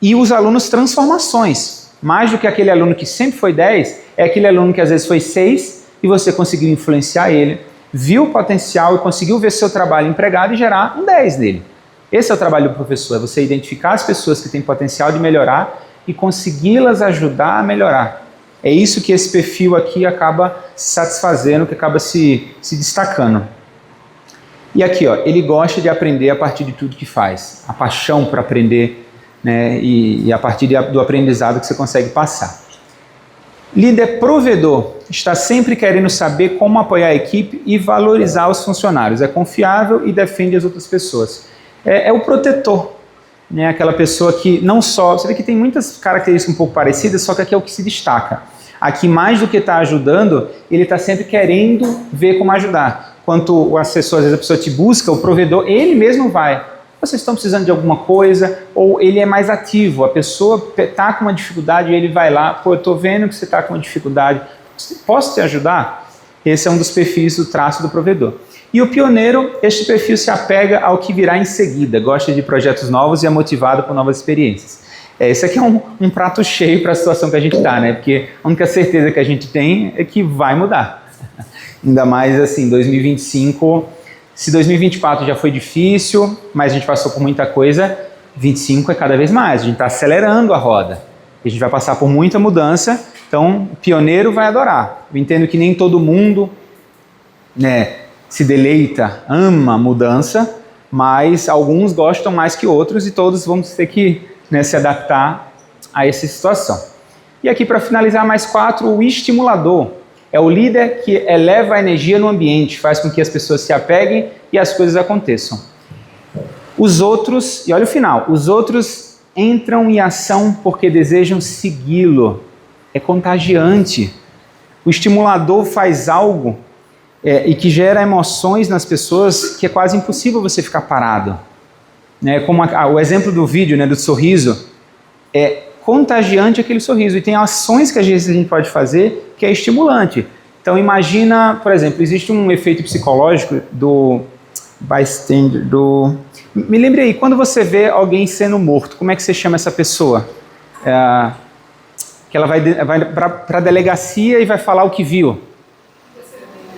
e os alunos transformações. Mais do que aquele aluno que sempre foi 10, é aquele aluno que às vezes foi 6 e você conseguiu influenciar ele, viu o potencial e conseguiu ver seu trabalho empregado e gerar um 10 nele. Esse é o trabalho do professor, é você identificar as pessoas que têm potencial de melhorar e consegui-las ajudar a melhorar. É isso que esse perfil aqui acaba se satisfazendo, que acaba se destacando. E aqui, ó, ele gosta de aprender a partir de tudo que faz. A paixão por aprender, né, e a partir do aprendizado que você consegue passar. Líder provedor está sempre querendo saber como apoiar a equipe e valorizar os funcionários. É confiável e defende as outras pessoas. É o protetor, né? Aquela pessoa que não só... Você vê que tem muitas características um pouco parecidas, só que aqui é o que se destaca. Aqui, mais do que está ajudando, ele está sempre querendo ver como ajudar. Quanto o assessor, às vezes a pessoa te busca, o provedor, ele mesmo vai. Vocês estão precisando de alguma coisa, ou ele é mais ativo, a pessoa está com uma dificuldade e ele vai lá, pô, eu estou vendo que você está com uma dificuldade, posso te ajudar? Esse é um dos perfis do traço do provedor. E o pioneiro, este perfil se apega ao que virá em seguida, gosta de projetos novos e é motivado por novas experiências. Esse aqui é um prato cheio para a situação que a gente está, né? Porque a única certeza que a gente tem é que vai mudar. Ainda mais assim, 2025... Se 2024 já foi difícil, mas a gente passou por muita coisa, 25 é cada vez mais, a gente está acelerando a roda. A gente vai passar por muita mudança, então o pioneiro vai adorar. Eu entendo que nem todo mundo, né, se deleita, ama mudança, mas alguns gostam mais que outros e todos vamos ter que, né, se adaptar a essa situação. E aqui para finalizar mais 4, o estimulador. É o líder que eleva a energia no ambiente, faz com que as pessoas se apeguem e as coisas aconteçam. Os outros, e olha o final, os outros entram em ação porque desejam segui-lo. É contagiante. O estimulador faz algo e que gera emoções nas pessoas que é quase impossível você ficar parado. Né? Como o exemplo do vídeo, né, do sorriso, é contagiante aquele sorriso. E tem ações que às vezes a gente pode fazer que é estimulante. Então imagina, por exemplo, existe um efeito psicológico do bystander, Me lembre aí, quando você vê alguém sendo morto, como é que você chama essa pessoa? Que ela vai para a delegacia e vai falar o que viu.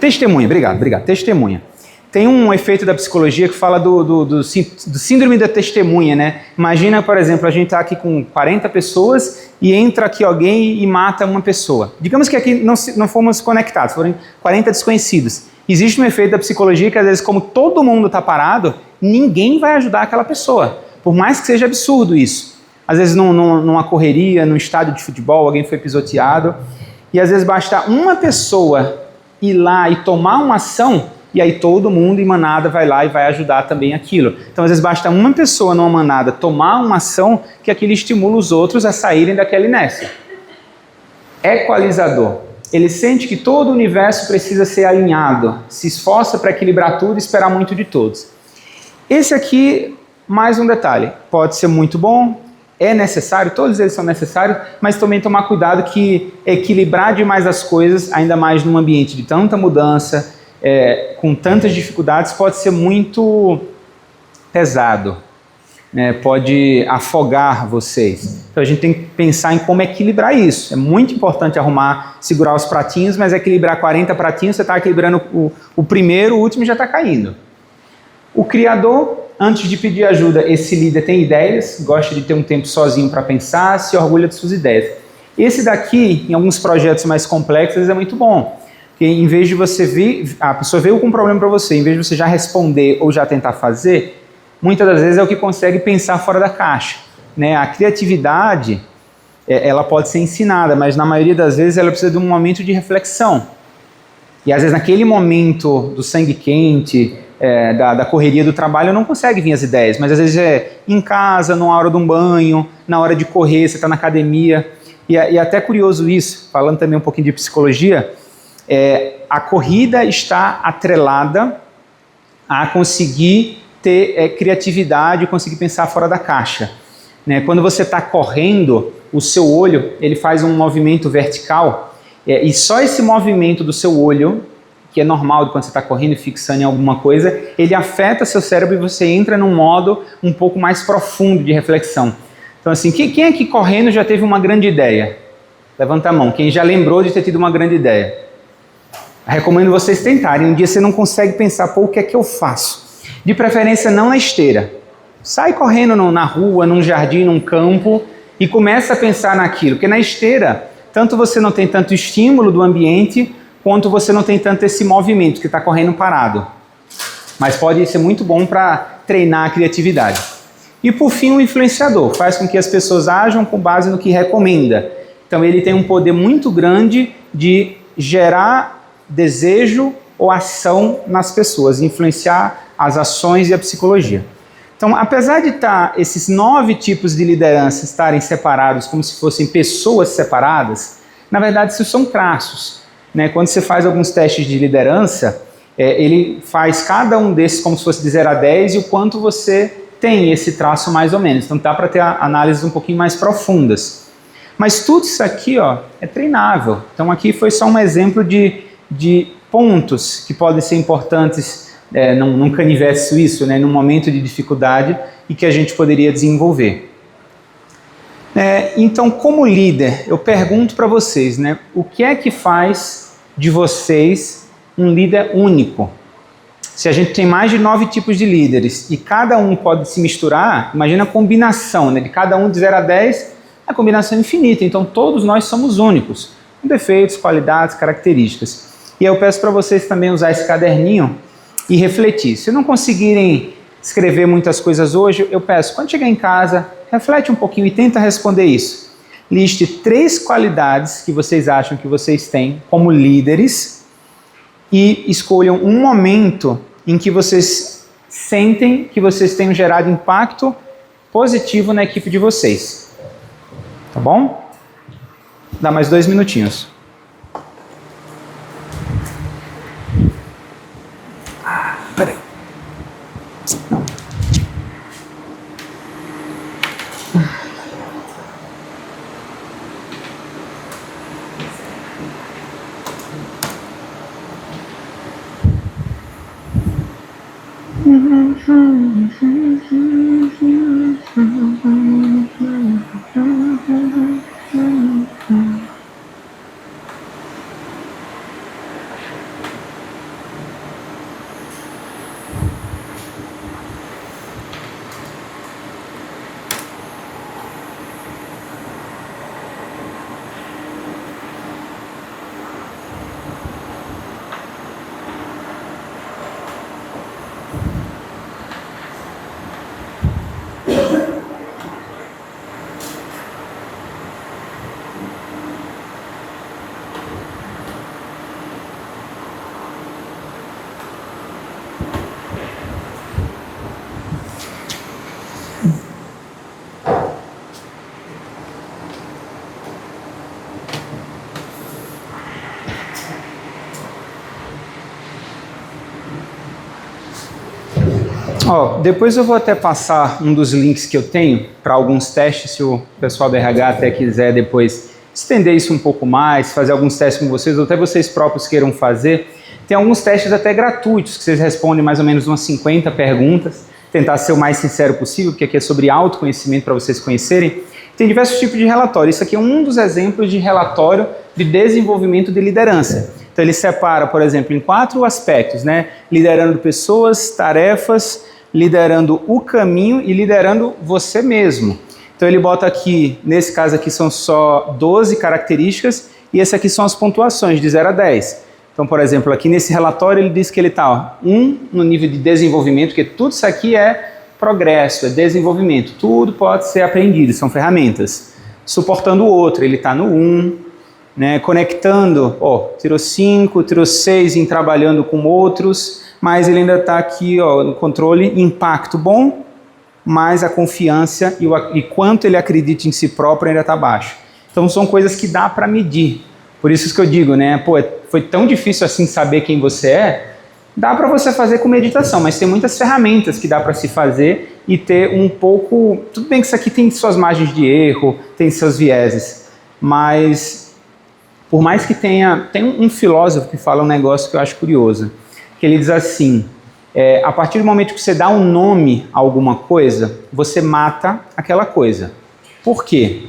Testemunha, obrigado, testemunha. Tem um efeito da psicologia que fala do síndrome da testemunha, né? Imagina, por exemplo, a gente está aqui com 40 pessoas e entra aqui alguém e mata uma pessoa. Digamos que aqui não fomos conectados, foram 40 desconhecidos. Existe um efeito da psicologia que às vezes, como todo mundo está parado, ninguém vai ajudar aquela pessoa. Por mais que seja absurdo isso. Às vezes numa correria, num estádio de futebol, alguém foi pisoteado. E às vezes basta uma pessoa ir lá e tomar uma ação, e aí todo mundo em manada vai lá e vai ajudar também aquilo. Então, às vezes, basta uma pessoa numa manada tomar uma ação que aquilo estimula os outros a saírem daquela inércia. Equalizador. Ele sente que todo o universo precisa ser alinhado, se esforça para equilibrar tudo e esperar muito de todos. Esse aqui, mais um detalhe, pode ser muito bom, é necessário, todos eles são necessários, mas também tomar cuidado que equilibrar demais as coisas, ainda mais num ambiente de tanta mudança, com tantas dificuldades, pode ser muito pesado, né? Pode afogar vocês. Então a gente tem que pensar em como equilibrar isso. É muito importante segurar os pratinhos, mas equilibrar 40 pratinhos, você está equilibrando o primeiro, o último já está caindo. O criador antes de pedir ajuda, esse líder tem ideias, gosta de ter um tempo sozinho para pensar, se orgulha de suas ideias. Esse daqui, em alguns projetos mais complexos, é muito bom. Porque em vez de você ver, a pessoa veio com um problema para você, em vez de você já responder ou já tentar fazer, muitas das vezes é o que consegue pensar fora da caixa, né? A criatividade, ela pode ser ensinada, mas na maioria das vezes ela precisa de um momento de reflexão. E às vezes naquele momento do sangue quente, da correria do trabalho, não consegue vir as ideias, mas às vezes em casa, na hora de um banho, na hora de correr, você está na academia. E é até curioso isso, falando também um pouquinho de psicologia, a corrida está atrelada a conseguir ter criatividade, conseguir pensar fora da caixa. Né? Quando você está correndo, o seu olho ele faz um movimento vertical, e só esse movimento do seu olho, que é normal quando você está correndo e fixando em alguma coisa, ele afeta seu cérebro e você entra num modo um pouco mais profundo de reflexão. Então assim, quem aqui correndo já teve uma grande ideia? Levanta a mão, quem já lembrou de ter tido uma grande ideia? Recomendo vocês tentarem. Um dia você não consegue pensar, o que é que eu faço? De preferência não na esteira. Sai correndo na rua, num jardim, num campo e começa a pensar naquilo. Porque na esteira, tanto você não tem tanto estímulo do ambiente, quanto você não tem tanto esse movimento que está correndo parado. Mas pode ser muito bom para treinar a criatividade. E por fim, o influenciador faz com que as pessoas ajam com base no que recomenda. Então ele tem um poder muito grande de gerar desejo ou ação nas pessoas, influenciar as ações e a psicologia. Então, apesar de esses 9 tipos de liderança estarem separados como se fossem pessoas separadas, na verdade isso são traços. Né? Quando você faz alguns testes de liderança, ele faz cada um desses como se fosse de 0 a 10 e o quanto você tem esse traço mais ou menos. Então dá para ter análises um pouquinho mais profundas. Mas tudo isso aqui é treinável. Então aqui foi só um exemplo de pontos que podem ser importantes num canivete suíço, né, num momento de dificuldade e que a gente poderia desenvolver. Então, como líder, eu pergunto para vocês, né, o que é que faz de vocês um líder único? Se a gente tem mais de 9 tipos de líderes e cada um pode se misturar, imagina a combinação, né, de cada um de 0 a 10, a combinação é infinita, então todos nós somos únicos, com defeitos, qualidades, características. E eu peço para vocês também usar esse caderninho e refletir. Se não conseguirem escrever muitas coisas hoje, eu peço, quando chegar em casa, reflete um pouquinho e tenta responder isso. Liste 3 qualidades que vocês acham que vocês têm como líderes e escolham um momento em que vocês sentem que vocês tenham gerado impacto positivo na equipe de vocês. Tá bom? Dá mais 2 minutinhos. Peraí. Não. Depois eu vou até passar um dos links que eu tenho para alguns testes, se o pessoal da RH até quiser depois estender isso um pouco mais, fazer alguns testes com vocês, ou até vocês próprios queiram fazer. Tem alguns testes até gratuitos, que vocês respondem mais ou menos umas 50 perguntas, tentar ser o mais sincero possível, porque aqui é sobre autoconhecimento para vocês conhecerem. Tem diversos tipos de relatório. Isso aqui é um dos exemplos de relatório de desenvolvimento de liderança. Então ele separa, por exemplo, em 4 aspectos, né? Liderando pessoas, tarefas, liderando o caminho e liderando você mesmo. Então ele bota aqui, nesse caso aqui são só 12 características e esse aqui são as pontuações de 0 a 10. Então, por exemplo, aqui nesse relatório ele diz que ele está 1 no nível de desenvolvimento, porque tudo isso aqui é progresso, é desenvolvimento, tudo pode ser aprendido, são ferramentas. Suportando o outro, ele está no 1, né, conectando, tirou 5, tirou 6 em trabalhando com outros, mas ele ainda está aqui no controle, impacto bom, mas a confiança e quanto ele acredita em si próprio ainda está baixo. Então são coisas que dá para medir. Por isso que eu digo, né, foi tão difícil assim saber quem você é. Dá para você fazer com meditação, mas tem muitas ferramentas que dá para se fazer e ter um pouco... Tudo bem que isso aqui tem suas margens de erro, tem seus vieses, mas por mais que tenha... Tem um filósofo que fala um negócio que eu acho curioso, que ele diz assim, a partir do momento que você dá um nome a alguma coisa, você mata aquela coisa. Por quê?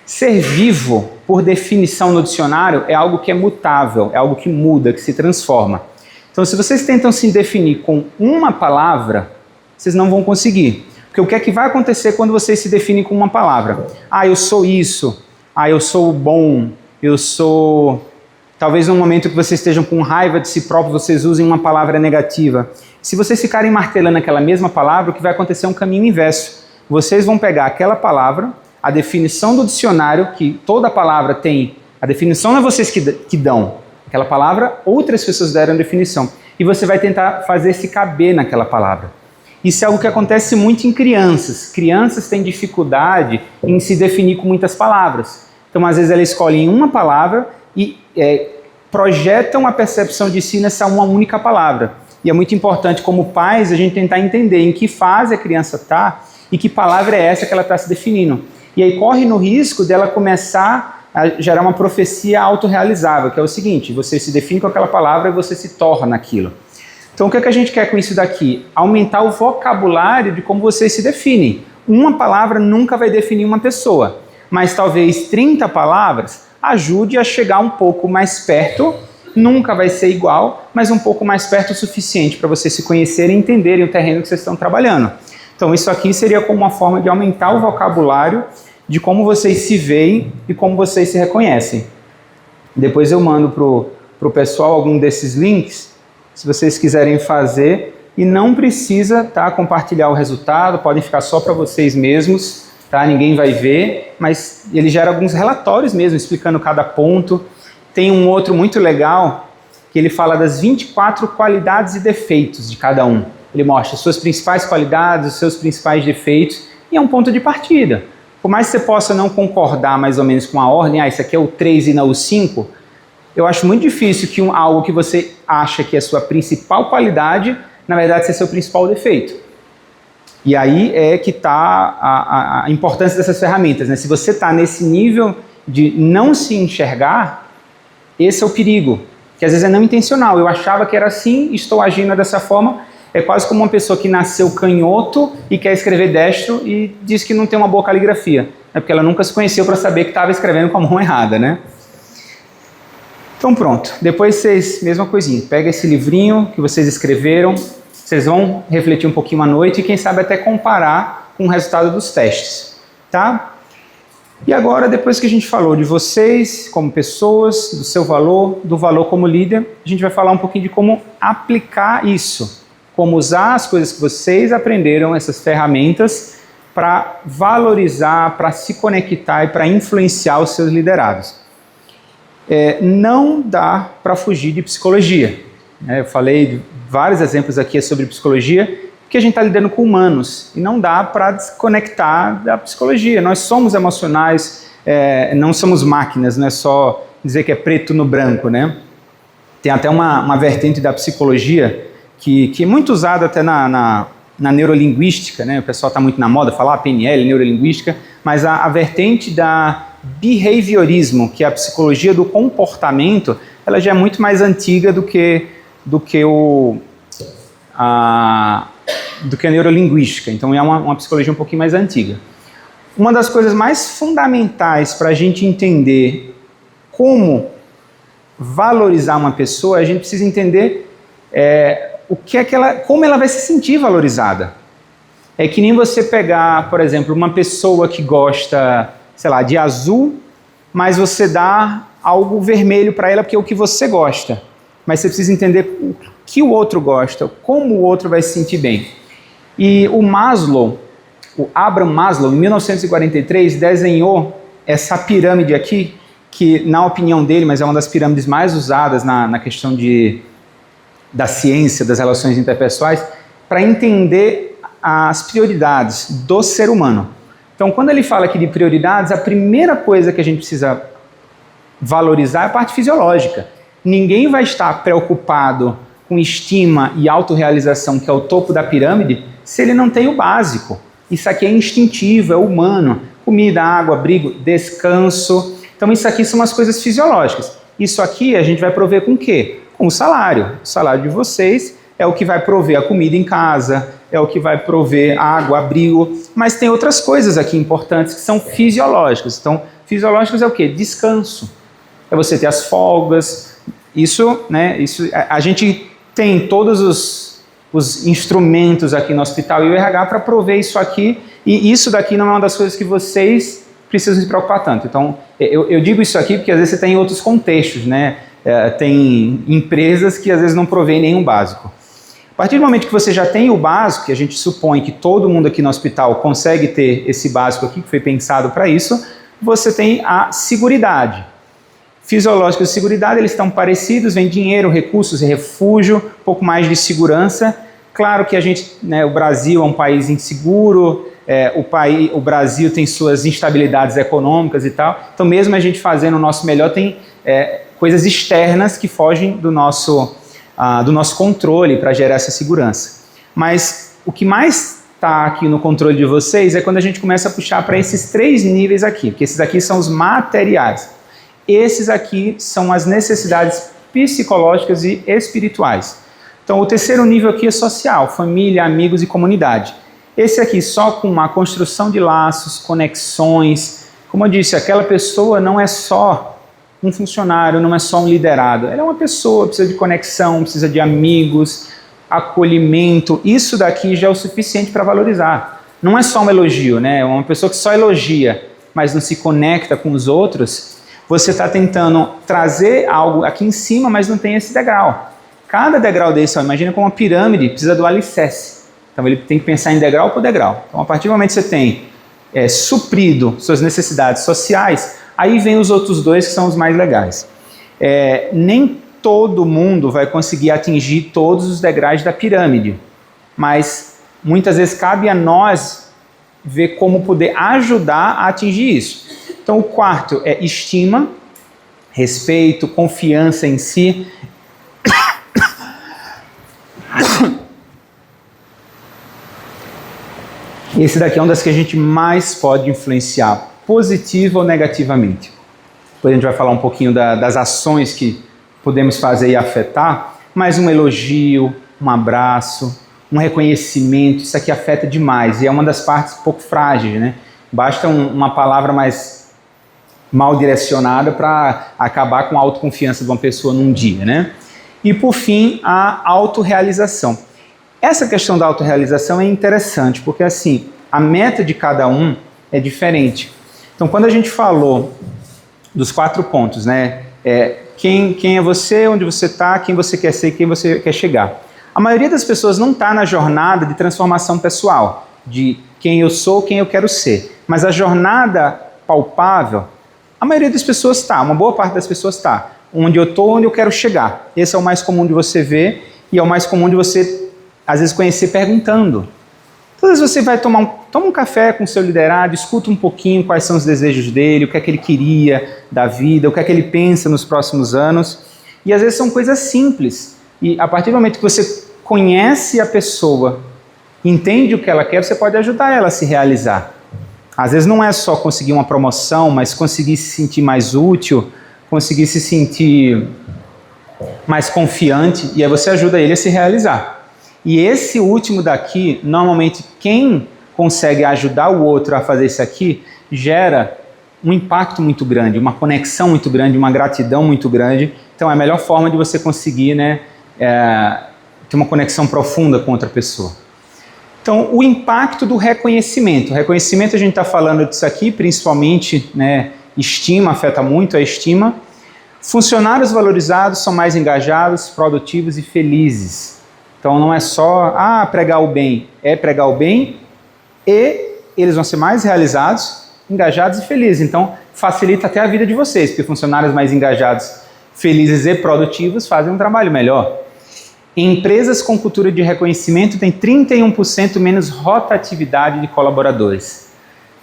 Ser vivo, por definição no dicionário, é algo que é mutável, é algo que muda, que se transforma. Então, se vocês tentam se definir com uma palavra, vocês não vão conseguir. Porque o que é que vai acontecer quando vocês se definem com uma palavra? Eu sou isso. Eu sou bom. Eu sou... Talvez no momento que vocês estejam com raiva de si próprio, vocês usem uma palavra negativa. Se vocês ficarem martelando aquela mesma palavra, o que vai acontecer é um caminho inverso. Vocês vão pegar aquela palavra, a definição do dicionário, que toda palavra tem... A definição não é vocês que dão. Aquela palavra, outras pessoas deram a definição. E você vai tentar fazer se caber naquela palavra. Isso é algo que acontece muito em crianças. Crianças têm dificuldade em se definir com muitas palavras. Então, às vezes, elas escolhem uma palavra e projetam a percepção de si nessa uma única palavra. E é muito importante, como pais, a gente tentar entender em que fase a criança está e que palavra é essa que ela está se definindo. E aí corre no risco dela começar a gerar uma profecia autorrealizável, que é o seguinte, você se define com aquela palavra e você se torna aquilo. Então o que é que a gente quer com isso daqui? Aumentar o vocabulário de como vocês se definem. Uma palavra nunca vai definir uma pessoa, mas talvez 30 palavras ajude a chegar um pouco mais perto, nunca vai ser igual, mas um pouco mais perto o suficiente para vocês se conhecerem e entenderem o terreno que vocês estão trabalhando. Então isso aqui seria como uma forma de aumentar o vocabulário de como vocês se veem e como vocês se reconhecem. Depois eu mando pro pessoal algum desses links, se vocês quiserem fazer, e não precisa compartilhar o resultado, podem ficar só para vocês mesmos, ninguém vai ver, mas ele gera alguns relatórios mesmo, explicando cada ponto. Tem um outro muito legal, que ele fala das 24 qualidades e defeitos de cada um. Ele mostra as suas principais qualidades, os seus principais defeitos, e é um ponto de partida. Por mais que você possa não concordar mais ou menos com a ordem, isso aqui é o 3 e não o 5, eu acho muito difícil que algo que você acha que é a sua principal qualidade, na verdade, seja seu principal defeito. E aí é que está a importância dessas ferramentas, né? Se você está nesse nível de não se enxergar, esse é o perigo, que às vezes é não intencional. Eu achava que era assim, estou agindo dessa forma. É quase como uma pessoa que nasceu canhoto e quer escrever destro e diz que não tem uma boa caligrafia. É porque ela nunca se conheceu para saber que estava escrevendo com a mão errada, né? Então pronto, depois vocês, mesma coisinha, pega esse livrinho que vocês escreveram, vocês vão refletir um pouquinho à noite e quem sabe até comparar com o resultado dos testes, tá? E agora, depois que a gente falou de vocês como pessoas, do seu valor, do valor como líder, a gente vai falar um pouquinho de como aplicar isso. Como usar as coisas que vocês aprenderam, essas ferramentas, para valorizar, para se conectar e para influenciar os seus liderados. Não dá para fugir de psicologia. Eu falei vários exemplos aqui sobre psicologia, porque a gente está lidando com humanos, e não dá para desconectar da psicologia. Nós somos emocionais, não somos máquinas, não é só dizer que é preto no branco, né? Tem até uma vertente da psicologia que é muito usada até na neurolinguística, né? O pessoal está muito na moda falar PNL, neurolinguística, mas a vertente da behaviorismo, que é a psicologia do comportamento, ela já é muito mais antiga do que a neurolinguística, então é uma psicologia um pouquinho mais antiga. Uma das coisas mais fundamentais para a gente entender como valorizar uma pessoa, a gente precisa entender como ela vai se sentir valorizada. É que nem você pegar, por exemplo, uma pessoa que gosta, sei lá, de azul, mas você dá algo vermelho para ela porque é o que você gosta. Mas você precisa entender o que o outro gosta, como o outro vai se sentir bem. E o Maslow, o Abraham Maslow, em 1943, desenhou essa pirâmide aqui, que na opinião dele, mas é uma das pirâmides mais usadas na questão da ciência, das relações interpessoais, para entender as prioridades do ser humano. Então, quando ele fala aqui de prioridades, a primeira coisa que a gente precisa valorizar é a parte fisiológica. Ninguém vai estar preocupado com estima e autorrealização, que é o topo da pirâmide, se ele não tem o básico. Isso aqui é instintivo, é humano. Comida, água, abrigo, descanso. Então, isso aqui são as coisas fisiológicas. Isso aqui a gente vai prover com o quê? Com o salário. O salário de vocês é o que vai prover a comida em casa, é o que vai prover água, abrigo, mas tem outras coisas aqui importantes que são fisiológicas. Então, fisiológicas é o quê? Descanso. É você ter as folgas. Isso, né? A gente tem todos os instrumentos aqui no hospital e o RH para prover isso aqui, e isso daqui não é uma das coisas que vocês precisam se preocupar tanto. Então, eu digo isso aqui porque às vezes você tem em outros contextos, né? Tem empresas que às vezes não provêm nenhum básico. A partir do momento que você já tem o básico, que a gente supõe que todo mundo aqui no hospital consegue ter esse básico aqui, que foi pensado para isso, você tem a seguridade. Fisiológica e seguridade, eles estão parecidos, vem dinheiro, recursos, refúgio, um pouco mais de segurança. Claro que a gente, né, o Brasil é um país inseguro, o Brasil tem suas instabilidades econômicas e tal, então mesmo a gente fazendo o nosso melhor, tem coisas externas que fogem do nosso controle para gerar essa segurança. Mas o que mais está aqui no controle de vocês é quando a gente começa a puxar para esses 3 níveis aqui, porque esses aqui são os materiais. Esses aqui são as necessidades psicológicas e espirituais. Então, o terceiro nível aqui é social, família, amigos e comunidade. Esse aqui só com a construção de laços, conexões. Como eu disse, aquela pessoa não é só um funcionário, não é só um liderado. Ela é uma pessoa, precisa de conexão, precisa de amigos, acolhimento. Isso daqui já é o suficiente para valorizar. Não é só um elogio, né? Uma pessoa que só elogia, mas não se conecta com os outros. Você está tentando trazer algo aqui em cima, mas não tem esse degrau. Cada degrau desse, imagina como uma pirâmide, precisa do alicerce. Então ele tem que pensar em degrau por degrau. Então a partir do momento que você tem suprido suas necessidades sociais, aí vem os outros 2 que são os mais legais. Nem todo mundo vai conseguir atingir todos os degraus da pirâmide, mas muitas vezes cabe a nós ver como poder ajudar a atingir isso. Então, o quarto é estima, respeito, confiança em si. Esse daqui é um das que a gente mais pode influenciar, positiva ou negativamente. Depois a gente vai falar um pouquinho das ações que podemos fazer e afetar, mas um elogio, um abraço, um reconhecimento, isso aqui afeta demais e é uma das partes um pouco frágeis, né? Basta uma palavra mais mal direcionada para acabar com a autoconfiança de uma pessoa num dia, né? E por fim, a autorrealização. Essa questão da autorrealização é interessante, porque assim, a meta de cada um é diferente. Então, quando a gente falou dos 4 pontos, né? Quem é você, onde você está, quem você quer ser, quem você quer chegar. A maioria das pessoas não está na jornada de transformação pessoal, de quem eu sou, quem eu quero ser. Mas a jornada palpável, a maioria das pessoas está, uma boa parte das pessoas está. Onde eu estou, onde eu quero chegar. Esse é o mais comum de você ver e é o mais comum de você, às vezes, conhecer perguntando. Todas vezes você vai toma um café com o seu liderado, escuta um pouquinho quais são os desejos dele, o que é que ele queria da vida, o que é que ele pensa nos próximos anos. E às vezes são coisas simples. E a partir do momento que você conhece a pessoa, entende o que ela quer, você pode ajudar ela a se realizar. Às vezes não é só conseguir uma promoção, mas conseguir se sentir mais útil, conseguir se sentir mais confiante, e aí você ajuda ele a se realizar. E esse último daqui, normalmente quem consegue ajudar o outro a fazer isso aqui, gera um impacto muito grande, uma conexão muito grande, uma gratidão muito grande. Então é a melhor forma de você conseguir, né, ter uma conexão profunda com outra pessoa. Então Então, o impacto do reconhecimento. O reconhecimento, a gente está falando disso aqui, principalmente, né, estima, afeta muito a estima. Funcionários valorizados são mais engajados, produtivos e felizes. Então, não é só pregar o bem, é pregar o bem e eles vão ser mais realizados, engajados e felizes. Então, facilita até a vida de vocês, porque funcionários mais engajados, felizes e produtivos fazem um trabalho melhor. Empresas com cultura de reconhecimento têm 31% menos rotatividade de colaboradores.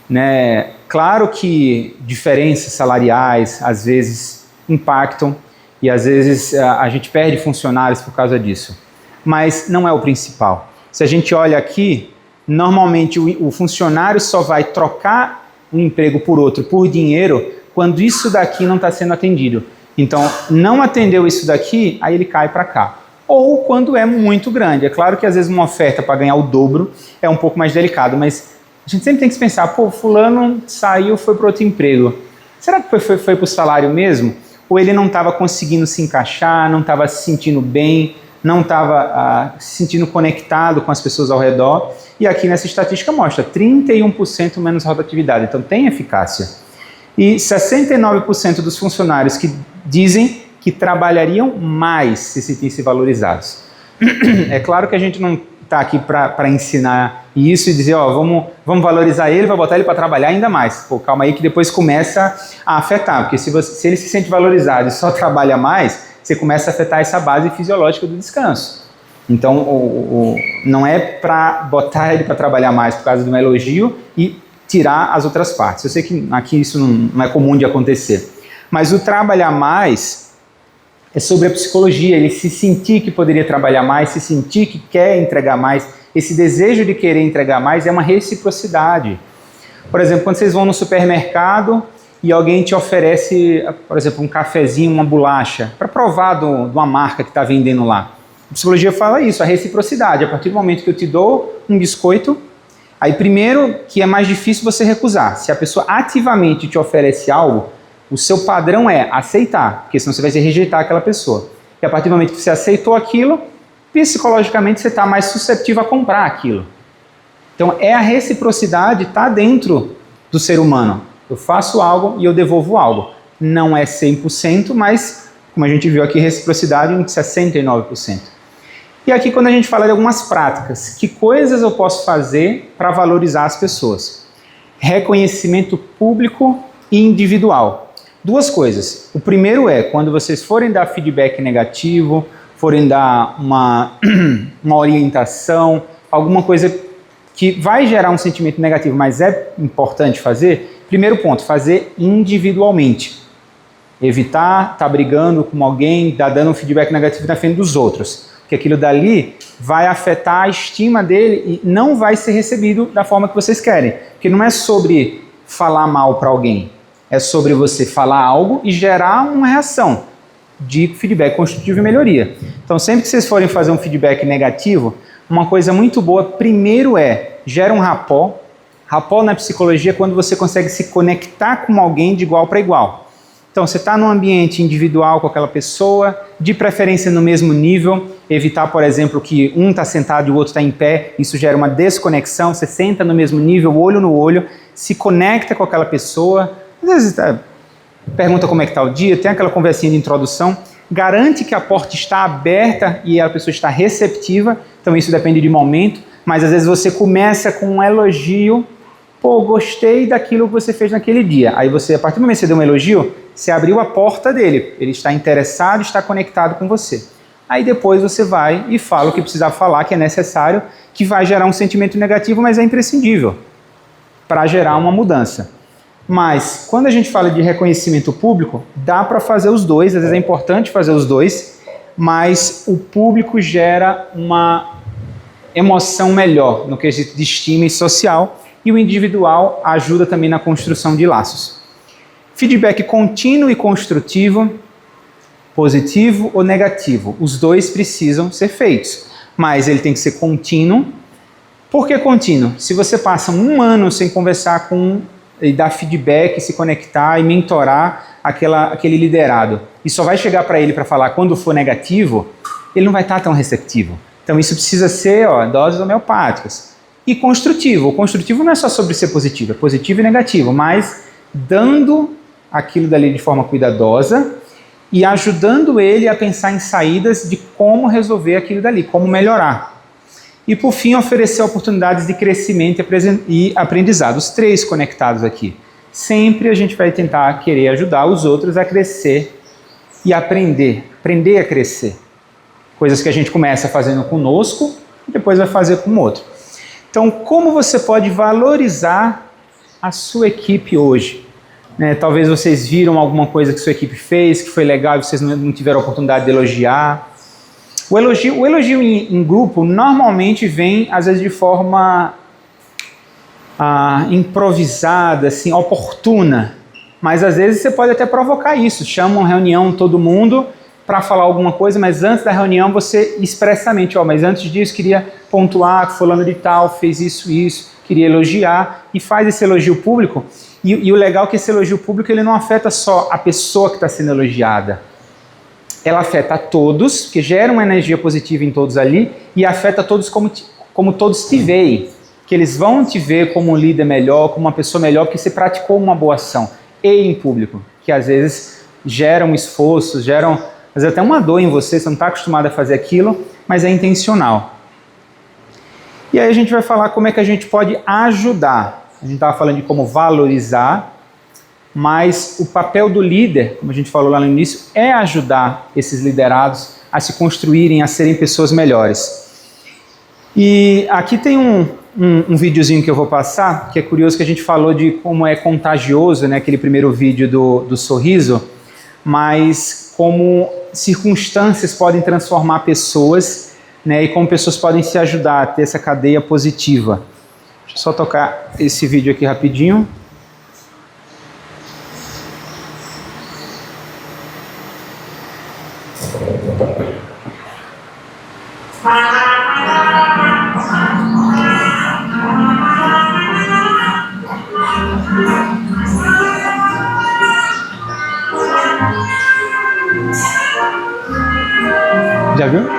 Né? Claro que diferenças salariais às vezes impactam e às vezes a gente perde funcionários por causa disso, mas não é o principal. Se a gente olha aqui, normalmente o funcionário só vai trocar um emprego por outro por dinheiro quando isso daqui não está sendo atendido. Então, não atendeu isso daqui, aí ele cai para cá. Ou quando é muito grande. É claro que às vezes uma oferta para ganhar o dobro é um pouco mais delicado, mas a gente sempre tem que se pensar, fulano saiu, foi para outro emprego. Será que foi para o salário mesmo? Ou ele não estava conseguindo se encaixar, não estava se sentindo bem, não estava se sentindo conectado com as pessoas ao redor? E aqui nessa estatística mostra 31% menos rotatividade, então tem eficácia. E 69% dos funcionários que dizem que trabalhariam mais se sentissem valorizados. É claro que a gente não está aqui para ensinar isso e dizer, vamos valorizar ele, vai botar ele para trabalhar ainda mais. Calma aí que depois começa a afetar, porque se ele se sente valorizado e só trabalha mais, você começa a afetar essa base fisiológica do descanso. Então, não é para botar ele para trabalhar mais por causa de um elogio e tirar as outras partes. Eu sei que aqui isso não é comum de acontecer. Mas o trabalhar mais é sobre a psicologia, ele se sentir que poderia trabalhar mais, se sentir que quer entregar mais. Esse desejo de querer entregar mais é uma reciprocidade. Por exemplo, quando vocês vão no supermercado e alguém te oferece, por exemplo, um cafezinho, uma bolacha, para provar de uma marca que está vendendo lá. A psicologia fala isso, a reciprocidade. A partir do momento que eu te dou um biscoito, aí primeiro que é mais difícil você recusar. Se a pessoa ativamente te oferece algo, o seu padrão é aceitar, porque senão você vai rejeitar aquela pessoa. E a partir do momento que você aceitou aquilo, psicologicamente você está mais susceptível a comprar aquilo. Então é a reciprocidade, está dentro do ser humano. Eu faço algo e eu devolvo algo. Não é 100%, mas como a gente viu aqui, reciprocidade em 69%. E aqui quando a gente fala de algumas práticas, que coisas eu posso fazer para valorizar as pessoas? Reconhecimento público e individual. Duas coisas. O primeiro é, quando vocês forem dar feedback negativo, forem dar uma orientação, alguma coisa que vai gerar um sentimento negativo, mas é importante fazer, primeiro ponto, fazer individualmente. Evitar estar brigando com alguém, dando um feedback negativo na frente dos outros. Porque aquilo dali vai afetar a estima dele e não vai ser recebido da forma que vocês querem. Porque não é sobre falar mal para alguém. É sobre você falar algo e gerar uma reação de feedback construtivo e melhoria. Então, sempre que vocês forem fazer um feedback negativo, uma coisa muito boa, primeiro gera um rapport. Rapport na psicologia é quando você consegue se conectar com alguém de igual para igual. Então, você está num ambiente individual com aquela pessoa, de preferência no mesmo nível, evitar, por exemplo, que um está sentado e o outro está em pé, isso gera uma desconexão, você senta no mesmo nível, olho no olho, se conecta com aquela pessoa, às vezes pergunta como é que está o dia, tem aquela conversinha de introdução, garante que a porta está aberta e a pessoa está receptiva, então isso depende de momento, mas às vezes você começa com um elogio, gostei daquilo que você fez naquele dia. Aí você, a partir do momento que você deu um elogio, você abriu a porta dele, ele está interessado, está conectado com você. Aí depois você vai e fala o que precisar falar, que é necessário, que vai gerar um sentimento negativo, mas é imprescindível para gerar uma mudança. Mas quando a gente fala de reconhecimento público, dá para fazer os dois, às vezes é importante fazer os dois, mas o público gera uma emoção melhor no quesito de estima e social, e o individual ajuda também na construção de laços. Feedback contínuo e construtivo, positivo ou negativo, os dois precisam ser feitos, mas ele tem que ser contínuo. Por que contínuo? Se você passa um ano sem conversar e dar feedback, se conectar e mentorar aquele liderado, e só vai chegar para ele para falar quando for negativo, ele não vai estar tão receptivo. Então isso precisa ser doses homeopáticas. e construtivo. O construtivo não é só sobre ser positivo, é positivo e negativo, mas dando aquilo dali de forma cuidadosa e ajudando ele a pensar em saídas de como resolver aquilo dali, como melhorar. E por fim, oferecer oportunidades de crescimento e aprendizado. Os três conectados aqui. Sempre a gente vai tentar querer ajudar os outros a crescer e aprender a crescer. Coisas que a gente começa fazendo conosco e depois vai fazer com o outro. Então, como você pode valorizar a sua equipe hoje? Talvez vocês viram alguma coisa que sua equipe fez, que foi legal e vocês não tiveram a oportunidade de elogiar. O elogio em grupo normalmente vem, às vezes, de forma improvisada, assim, oportuna. Mas, às vezes, você pode até provocar isso. Chama uma reunião, todo mundo, para falar alguma coisa, mas antes da reunião você expressamente, mas antes disso queria pontuar que fulano de tal fez isso, queria elogiar, e faz esse elogio público. E o legal é que esse elogio público ele não afeta só a pessoa que está sendo elogiada. Ela afeta a todos, que gera uma energia positiva em todos ali, e afeta todos como todos te veem. Que eles vão te ver como um líder melhor, como uma pessoa melhor, porque você praticou uma boa ação. E em público, que às vezes geram esforços, geram às vezes até uma dor em você não está acostumado a fazer aquilo, mas é intencional. E aí a gente vai falar como é que a gente pode ajudar. A gente estava falando de como valorizar, mas o papel do líder, como a gente falou lá no início, é ajudar esses liderados a se construírem, a serem pessoas melhores. E aqui tem um videozinho que eu vou passar, que é curioso, que a gente falou de como é contagioso, né, aquele primeiro vídeo do sorriso, mas como circunstâncias podem transformar pessoas, né, e como pessoas podem se ajudar a ter essa cadeia positiva. Deixa eu só tocar esse vídeo aqui rapidinho. Já viu?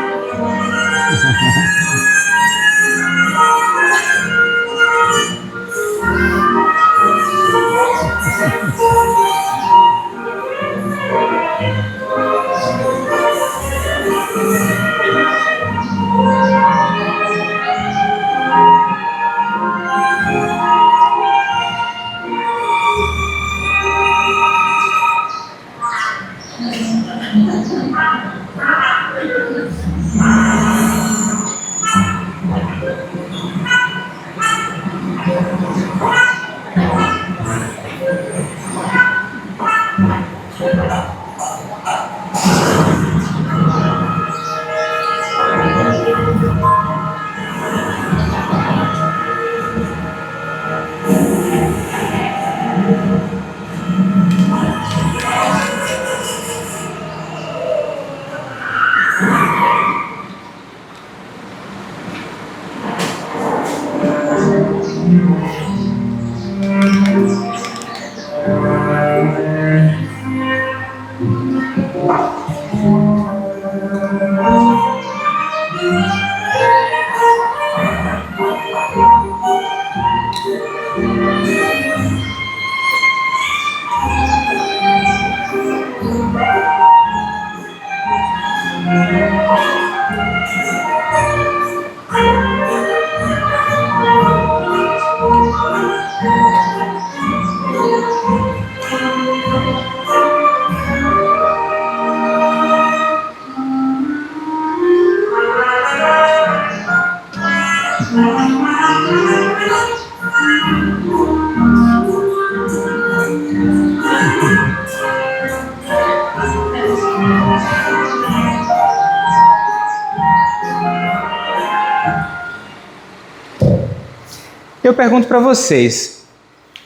Eu pergunto para vocês,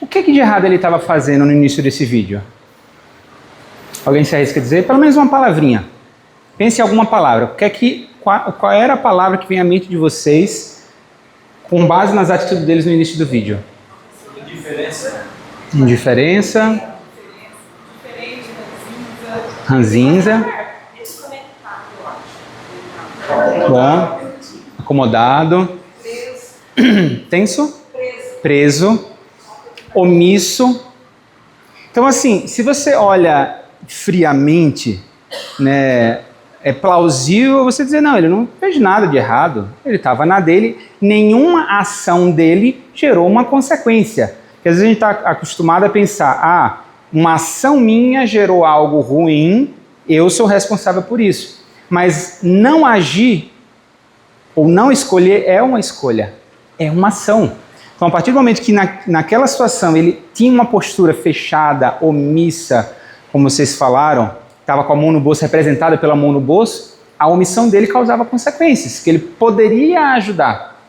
o que de errado ele estava fazendo no início desse vídeo? Alguém se arrisca a dizer? Pelo menos uma palavrinha. Pense em alguma palavra. Qual era a palavra que vem à mente de vocês com base nas atitudes deles no início do vídeo? Indiferença. Indiferença. Ranzinza. Bom. Acomodado. Tenso? Preso. Omisso. Então, assim, se você olha friamente, né, é plausível você dizer, não, ele não fez nada de errado, ele estava na dele, nenhuma ação dele gerou uma consequência. Porque às vezes a gente está acostumado a pensar, uma ação minha gerou algo ruim, eu sou responsável por isso. Mas não agir ou não escolher é uma escolha, é uma ação. Então, a partir do momento que naquela situação ele tinha uma postura fechada, omissa, como vocês falaram, estava com a mão no bolso, representada pela mão no bolso, a omissão dele causava consequências, que ele poderia ajudar.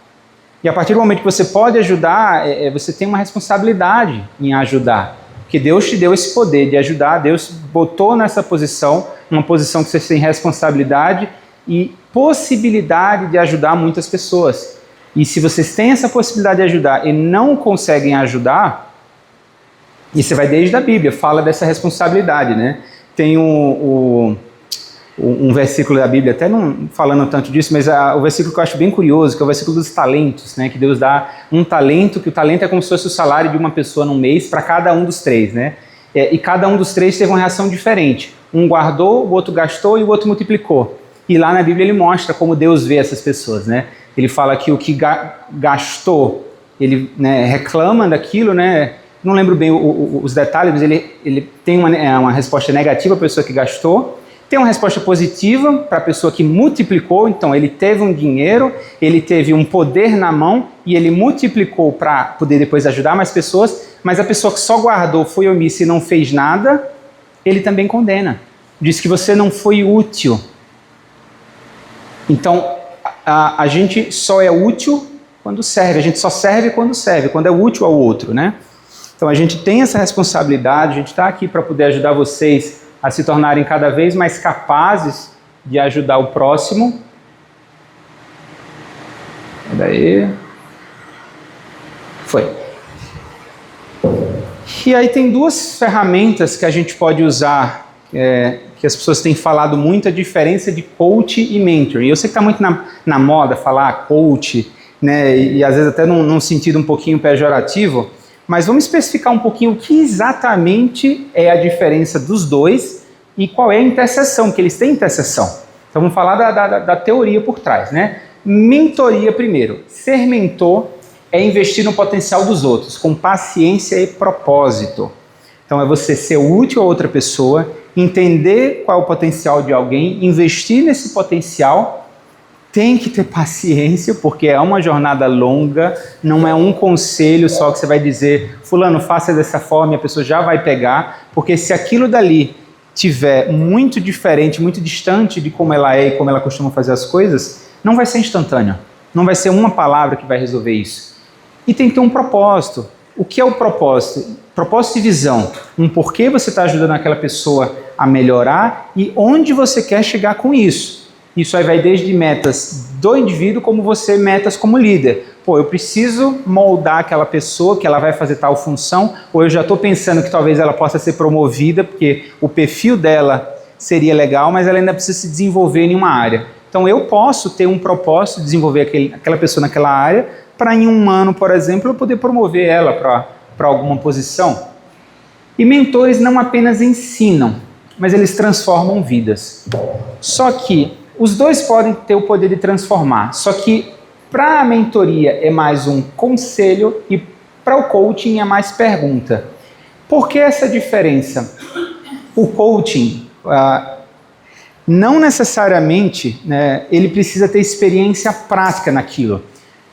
E a partir do momento que você pode ajudar, você tem uma responsabilidade em ajudar. Porque Deus te deu esse poder de ajudar, Deus botou nessa posição, uma posição que você tem responsabilidade e possibilidade de ajudar muitas pessoas. E se vocês têm essa possibilidade de ajudar e não conseguem ajudar, e você vai desde a Bíblia, fala dessa responsabilidade, né? Tem um versículo da Bíblia, até não falando tanto disso, mas o versículo que eu acho bem curioso, que é o versículo dos talentos, né? Que Deus dá um talento, que o talento é como se fosse o salário de uma pessoa num mês para cada um dos três, né? E cada um dos três teve uma reação diferente. Um guardou, o outro gastou e o outro multiplicou. E lá na Bíblia ele mostra como Deus vê essas pessoas, né? Ele fala que o que gastou, ele, né, reclama daquilo, né? Não lembro bem os detalhes, mas ele tem uma resposta negativa para a pessoa que gastou, tem uma resposta positiva para a pessoa que multiplicou, então ele teve um dinheiro, ele teve um poder na mão e ele multiplicou para poder depois ajudar mais pessoas, mas a pessoa que só guardou, foi omissa e não fez nada, ele também condena. Diz que você não foi útil. Então, a gente só é útil quando serve, a gente só serve, quando é útil ao outro, né? Então a gente tem essa responsabilidade, a gente está aqui para poder ajudar vocês a se tornarem cada vez mais capazes de ajudar o próximo. Daí. Foi. E aí tem duas ferramentas que a gente pode usar, que as pessoas têm falado muito, a diferença de coach e mentor. E eu sei que está muito na moda falar coach, né, e às vezes até num sentido um pouquinho pejorativo, mas vamos especificar um pouquinho o que exatamente é a diferença dos dois e qual é a interseção, que eles têm interseção. Então vamos falar da teoria por trás, né? Mentoria primeiro. Ser mentor é investir no potencial dos outros, com paciência e propósito. Então é você ser útil a outra pessoa, entender qual é o potencial de alguém, investir nesse potencial. Tem que ter paciência, porque é uma jornada longa, não é um conselho só que você vai dizer, fulano, faça dessa forma e a pessoa já vai pegar, porque se aquilo dali tiver muito diferente, muito distante de como ela é e como ela costuma fazer as coisas, não vai ser instantâneo, não vai ser uma palavra que vai resolver isso. E tem que ter um propósito. O que é o propósito? Propósito e visão. Um porquê você está ajudando aquela pessoa a melhorar e onde você quer chegar com isso. Isso aí vai desde metas do indivíduo, como você, metas como líder. Pô, eu preciso moldar aquela pessoa que ela vai fazer tal função, ou eu já estou pensando que talvez ela possa ser promovida, porque o perfil dela seria legal, mas ela ainda precisa se desenvolver em uma área. Então eu posso ter um propósito de desenvolver aquela pessoa naquela área, para em um ano, por exemplo, eu poder promover ela para alguma posição. E mentores não apenas ensinam, mas eles transformam vidas. Só que os dois podem ter o poder de transformar, só que para a mentoria é mais um conselho e para o coaching é mais pergunta. Por que essa diferença? O coaching, não necessariamente, né, ele precisa ter experiência prática naquilo.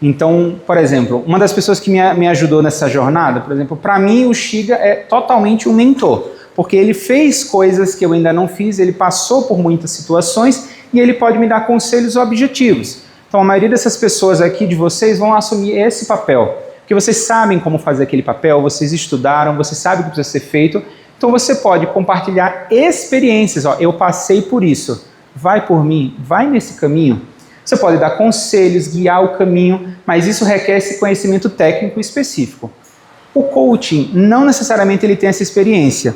Então, por exemplo, uma das pessoas que me ajudou nessa jornada, por exemplo, para mim o Shiga é totalmente um mentor, porque ele fez coisas que eu ainda não fiz, ele passou por muitas situações e ele pode me dar conselhos objetivos. Então a maioria dessas pessoas aqui de vocês vão assumir esse papel, porque vocês sabem como fazer aquele papel, vocês estudaram, vocês sabem o que precisa ser feito, então você pode compartilhar experiências, ó, eu passei por isso, vai por mim, vai nesse caminho. Você pode dar conselhos, guiar o caminho, mas isso requer esse conhecimento técnico específico. O coaching, não necessariamente ele tem essa experiência.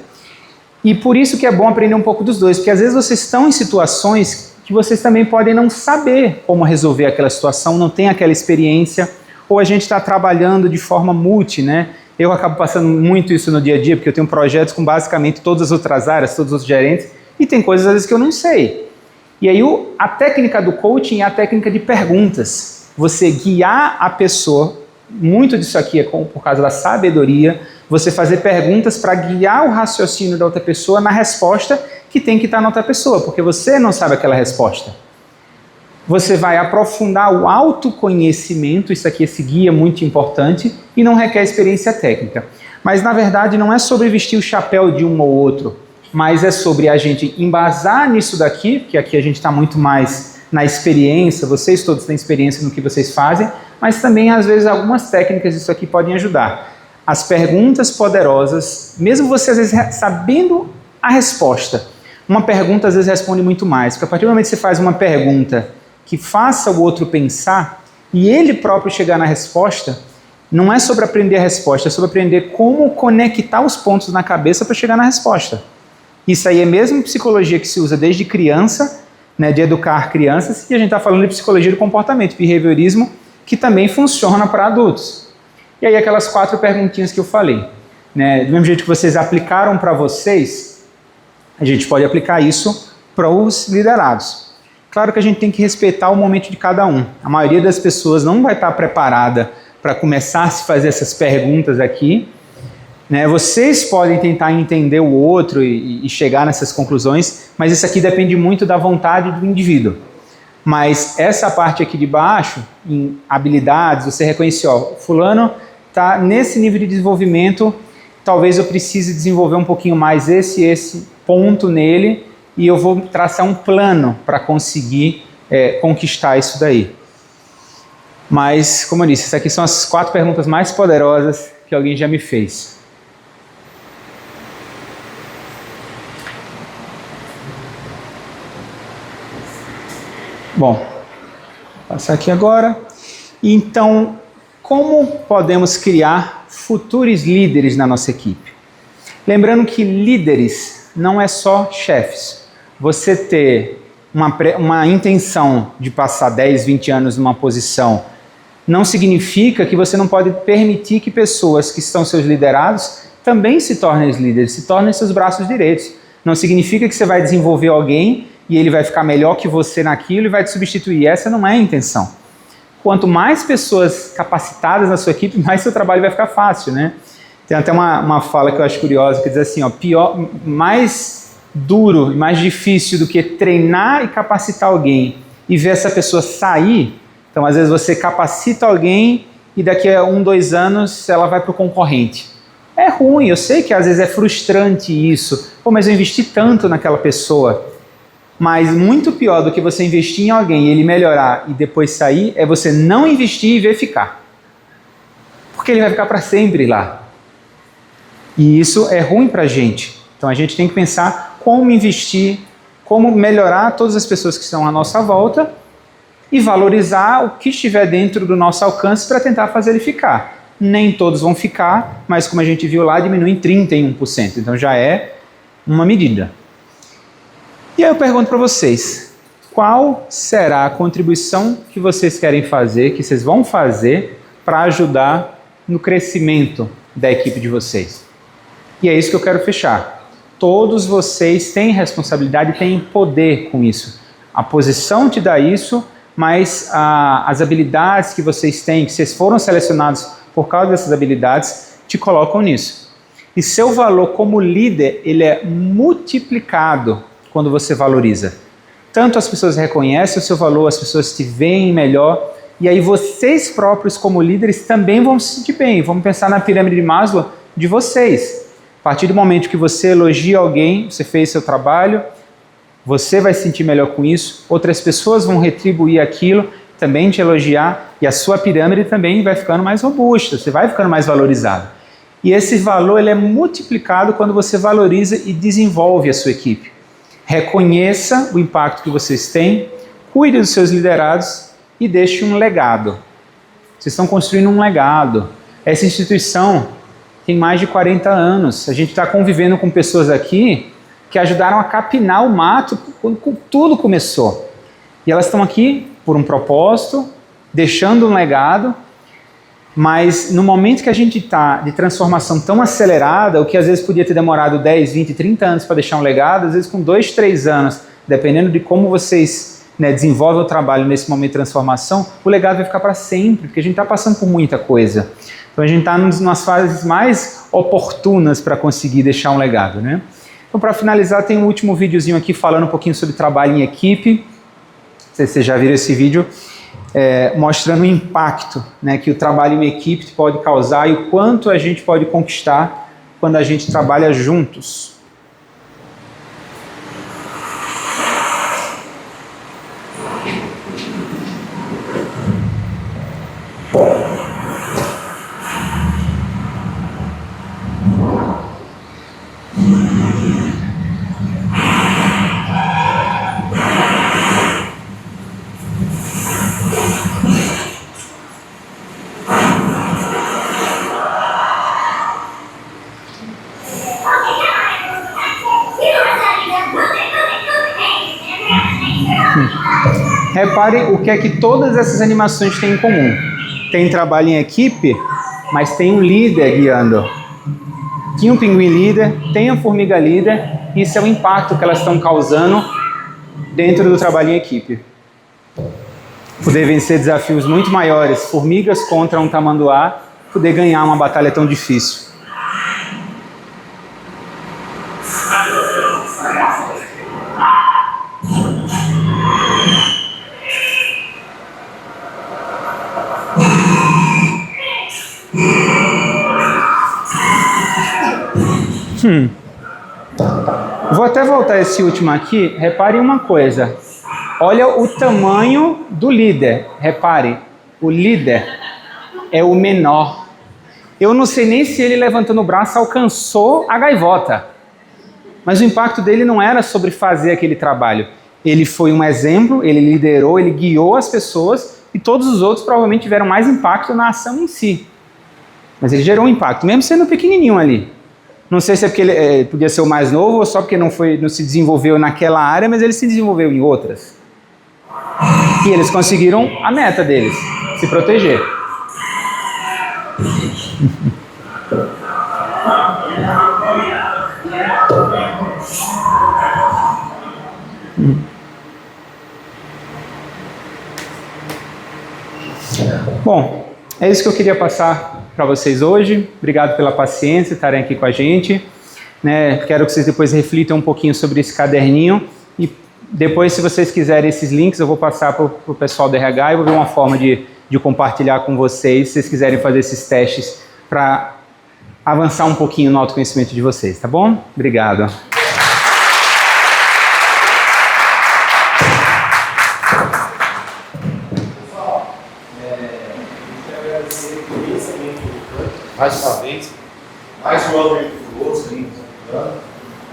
E por isso que é bom aprender um pouco dos dois, porque às vezes vocês estão em situações que vocês também podem não saber como resolver aquela situação, não tem aquela experiência, ou a gente está trabalhando de forma multi, né? Eu acabo passando muito isso no dia a dia, porque eu tenho projetos com basicamente todas as outras áreas, todos os gerentes, e tem coisas às vezes que eu não sei. E aí a técnica do coaching é a técnica de perguntas. Você guiar a pessoa, muito disso aqui é por causa da sabedoria, você fazer perguntas para guiar o raciocínio da outra pessoa na resposta que tem que estar na outra pessoa, porque você não sabe aquela resposta. Você vai aprofundar o autoconhecimento, isso aqui, esse guia é muito importante, e não requer experiência técnica. Mas, na verdade, não é sobre vestir o chapéu de um ou outro, mas é sobre a gente embasar nisso daqui, porque aqui a gente está muito mais na experiência, vocês todos têm experiência no que vocês fazem, mas também, às vezes, algumas técnicas disso aqui podem ajudar. As perguntas poderosas, mesmo você, às vezes, sabendo a resposta, uma pergunta, às vezes, responde muito mais, porque a partir do momento que você faz uma pergunta que faça o outro pensar e ele próprio chegar na resposta, não é sobre aprender a resposta, é sobre aprender como conectar os pontos na cabeça para chegar na resposta. Isso aí é mesmo psicologia que se usa desde criança, né, de educar crianças, e a gente está falando de psicologia do comportamento, behaviorismo, que também funciona para adultos. E aí aquelas 4 perguntinhas que eu falei, né, do mesmo jeito que vocês aplicaram para vocês, a gente pode aplicar isso para os liderados. Claro que a gente tem que respeitar o momento de cada um. A maioria das pessoas não vai estar preparada para começar a se fazer essas perguntas aqui, né? Vocês podem tentar entender o outro e chegar nessas conclusões, mas isso aqui depende muito da vontade do indivíduo. Mas essa parte aqui de baixo, em habilidades, você reconhece, ó, fulano está nesse nível de desenvolvimento, talvez eu precise desenvolver um pouquinho mais esse ponto nele, e eu vou traçar um plano para conseguir conquistar isso daí. Mas, como eu disse, essas aqui são as 4 perguntas mais poderosas que alguém já me fez. Bom, vou passar aqui agora. Então, como podemos criar futuros líderes na nossa equipe? Lembrando que líderes não é só chefes. Você ter uma intenção de passar 10, 20 anos numa posição não significa que você não pode permitir que pessoas que são seus liderados também se tornem os líderes, se tornem seus braços direitos. Não significa que você vai desenvolver alguém e ele vai ficar melhor que você naquilo e vai te substituir. Essa não é a intenção. Quanto mais pessoas capacitadas na sua equipe, mais seu trabalho vai ficar fácil, né? Tem até uma fala que eu acho curiosa, que diz assim, ó, mais duro e mais difícil do que treinar e capacitar alguém e ver essa pessoa sair. Então, às vezes você capacita alguém e daqui a 1, 2 anos ela vai para o concorrente. É ruim, eu sei que às vezes é frustrante isso. Pô, mas eu investi tanto naquela pessoa. Mas muito pior do que você investir em alguém e ele melhorar e depois sair, é você não investir e ver ficar. Porque ele vai ficar para sempre lá. E isso é ruim para a gente. Então a gente tem que pensar como investir, como melhorar todas as pessoas que estão à nossa volta e valorizar o que estiver dentro do nosso alcance para tentar fazer ele ficar. Nem todos vão ficar, mas como a gente viu lá, diminui em 31%. Então já é uma medida. E aí eu pergunto para vocês, qual será a contribuição que vocês querem fazer, que vocês vão fazer para ajudar no crescimento da equipe de vocês? E é isso que eu quero fechar. Todos vocês têm responsabilidade, têm poder com isso. A posição te dá isso, mas as habilidades que vocês têm, que vocês foram selecionados por causa dessas habilidades, te colocam nisso. E seu valor como líder, ele é multiplicado quando você valoriza. Tanto as pessoas reconhecem o seu valor, as pessoas te veem melhor, e aí vocês próprios como líderes também vão se sentir bem. Vamos pensar na pirâmide de Maslow de vocês. A partir do momento que você elogia alguém, você fez seu trabalho, você vai se sentir melhor com isso, outras pessoas vão retribuir aquilo, também te elogiar, e a sua pirâmide também vai ficando mais robusta, você vai ficando mais valorizado. E esse valor ele é multiplicado quando você valoriza e desenvolve a sua equipe. Reconheça o impacto que vocês têm, cuide dos seus liderados e deixe um legado. Vocês estão construindo um legado. Essa instituição tem mais de 40 anos. A gente está convivendo com pessoas aqui que ajudaram a capinar o mato quando tudo começou. E elas estão aqui por um propósito, deixando um legado. Mas no momento que a gente está de transformação tão acelerada, o que às vezes podia ter demorado 10, 20, 30 anos para deixar um legado, às vezes com 2, 3 anos, dependendo de como vocês desenvolvem o trabalho nesse momento de transformação, o legado vai ficar para sempre, porque a gente está passando por muita coisa. Então a gente está nas fases mais oportunas para conseguir deixar um legado, né? Então, para finalizar, tem um último videozinho aqui falando um pouquinho sobre trabalho em equipe. Não sei se vocês já viram esse vídeo. Mostrando o impacto, né, que o trabalho em equipe pode causar e o quanto a gente pode conquistar quando a gente trabalha juntos. Repare o que é que todas essas animações têm em comum. Tem trabalho em equipe, mas tem um líder guiando. Tinha um pinguim líder, tem a formiga líder, e isso é o impacto que elas estão causando dentro do trabalho em equipe. Poder vencer desafios muito maiores, formigas contra um tamanduá, poder ganhar uma batalha tão difícil. Vou até voltar esse último aqui. Repare uma coisa. Olha o tamanho do líder. Repare, o líder é o menor. Eu não sei nem se ele levantando o braço alcançou a gaivota. Mas o impacto dele não era sobre fazer aquele trabalho. Ele foi um exemplo, ele liderou, ele guiou as pessoas e todos os outros provavelmente tiveram mais impacto na ação em si. Mas ele gerou um impacto, mesmo sendo pequenininho ali. Não sei se é porque ele podia ser o mais novo ou só porque não se desenvolveu naquela área, mas ele se desenvolveu em outras. E eles conseguiram a meta deles, se proteger. Bom, é isso que eu queria passar para vocês hoje. Obrigado pela paciência, estarem aqui com a gente. Quero que vocês depois reflitam um pouquinho sobre esse caderninho e depois, se vocês quiserem esses links, eu vou passar para o pessoal do RH e vou ver uma forma de compartilhar com vocês, se vocês quiserem fazer esses testes para avançar um pouquinho no autoconhecimento de vocês, tá bom? Obrigado. Mais uma vez, mais um ano entre os outros,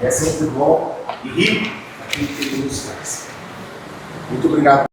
é sempre bom e rico aquilo que ele nos traz. Muito obrigado.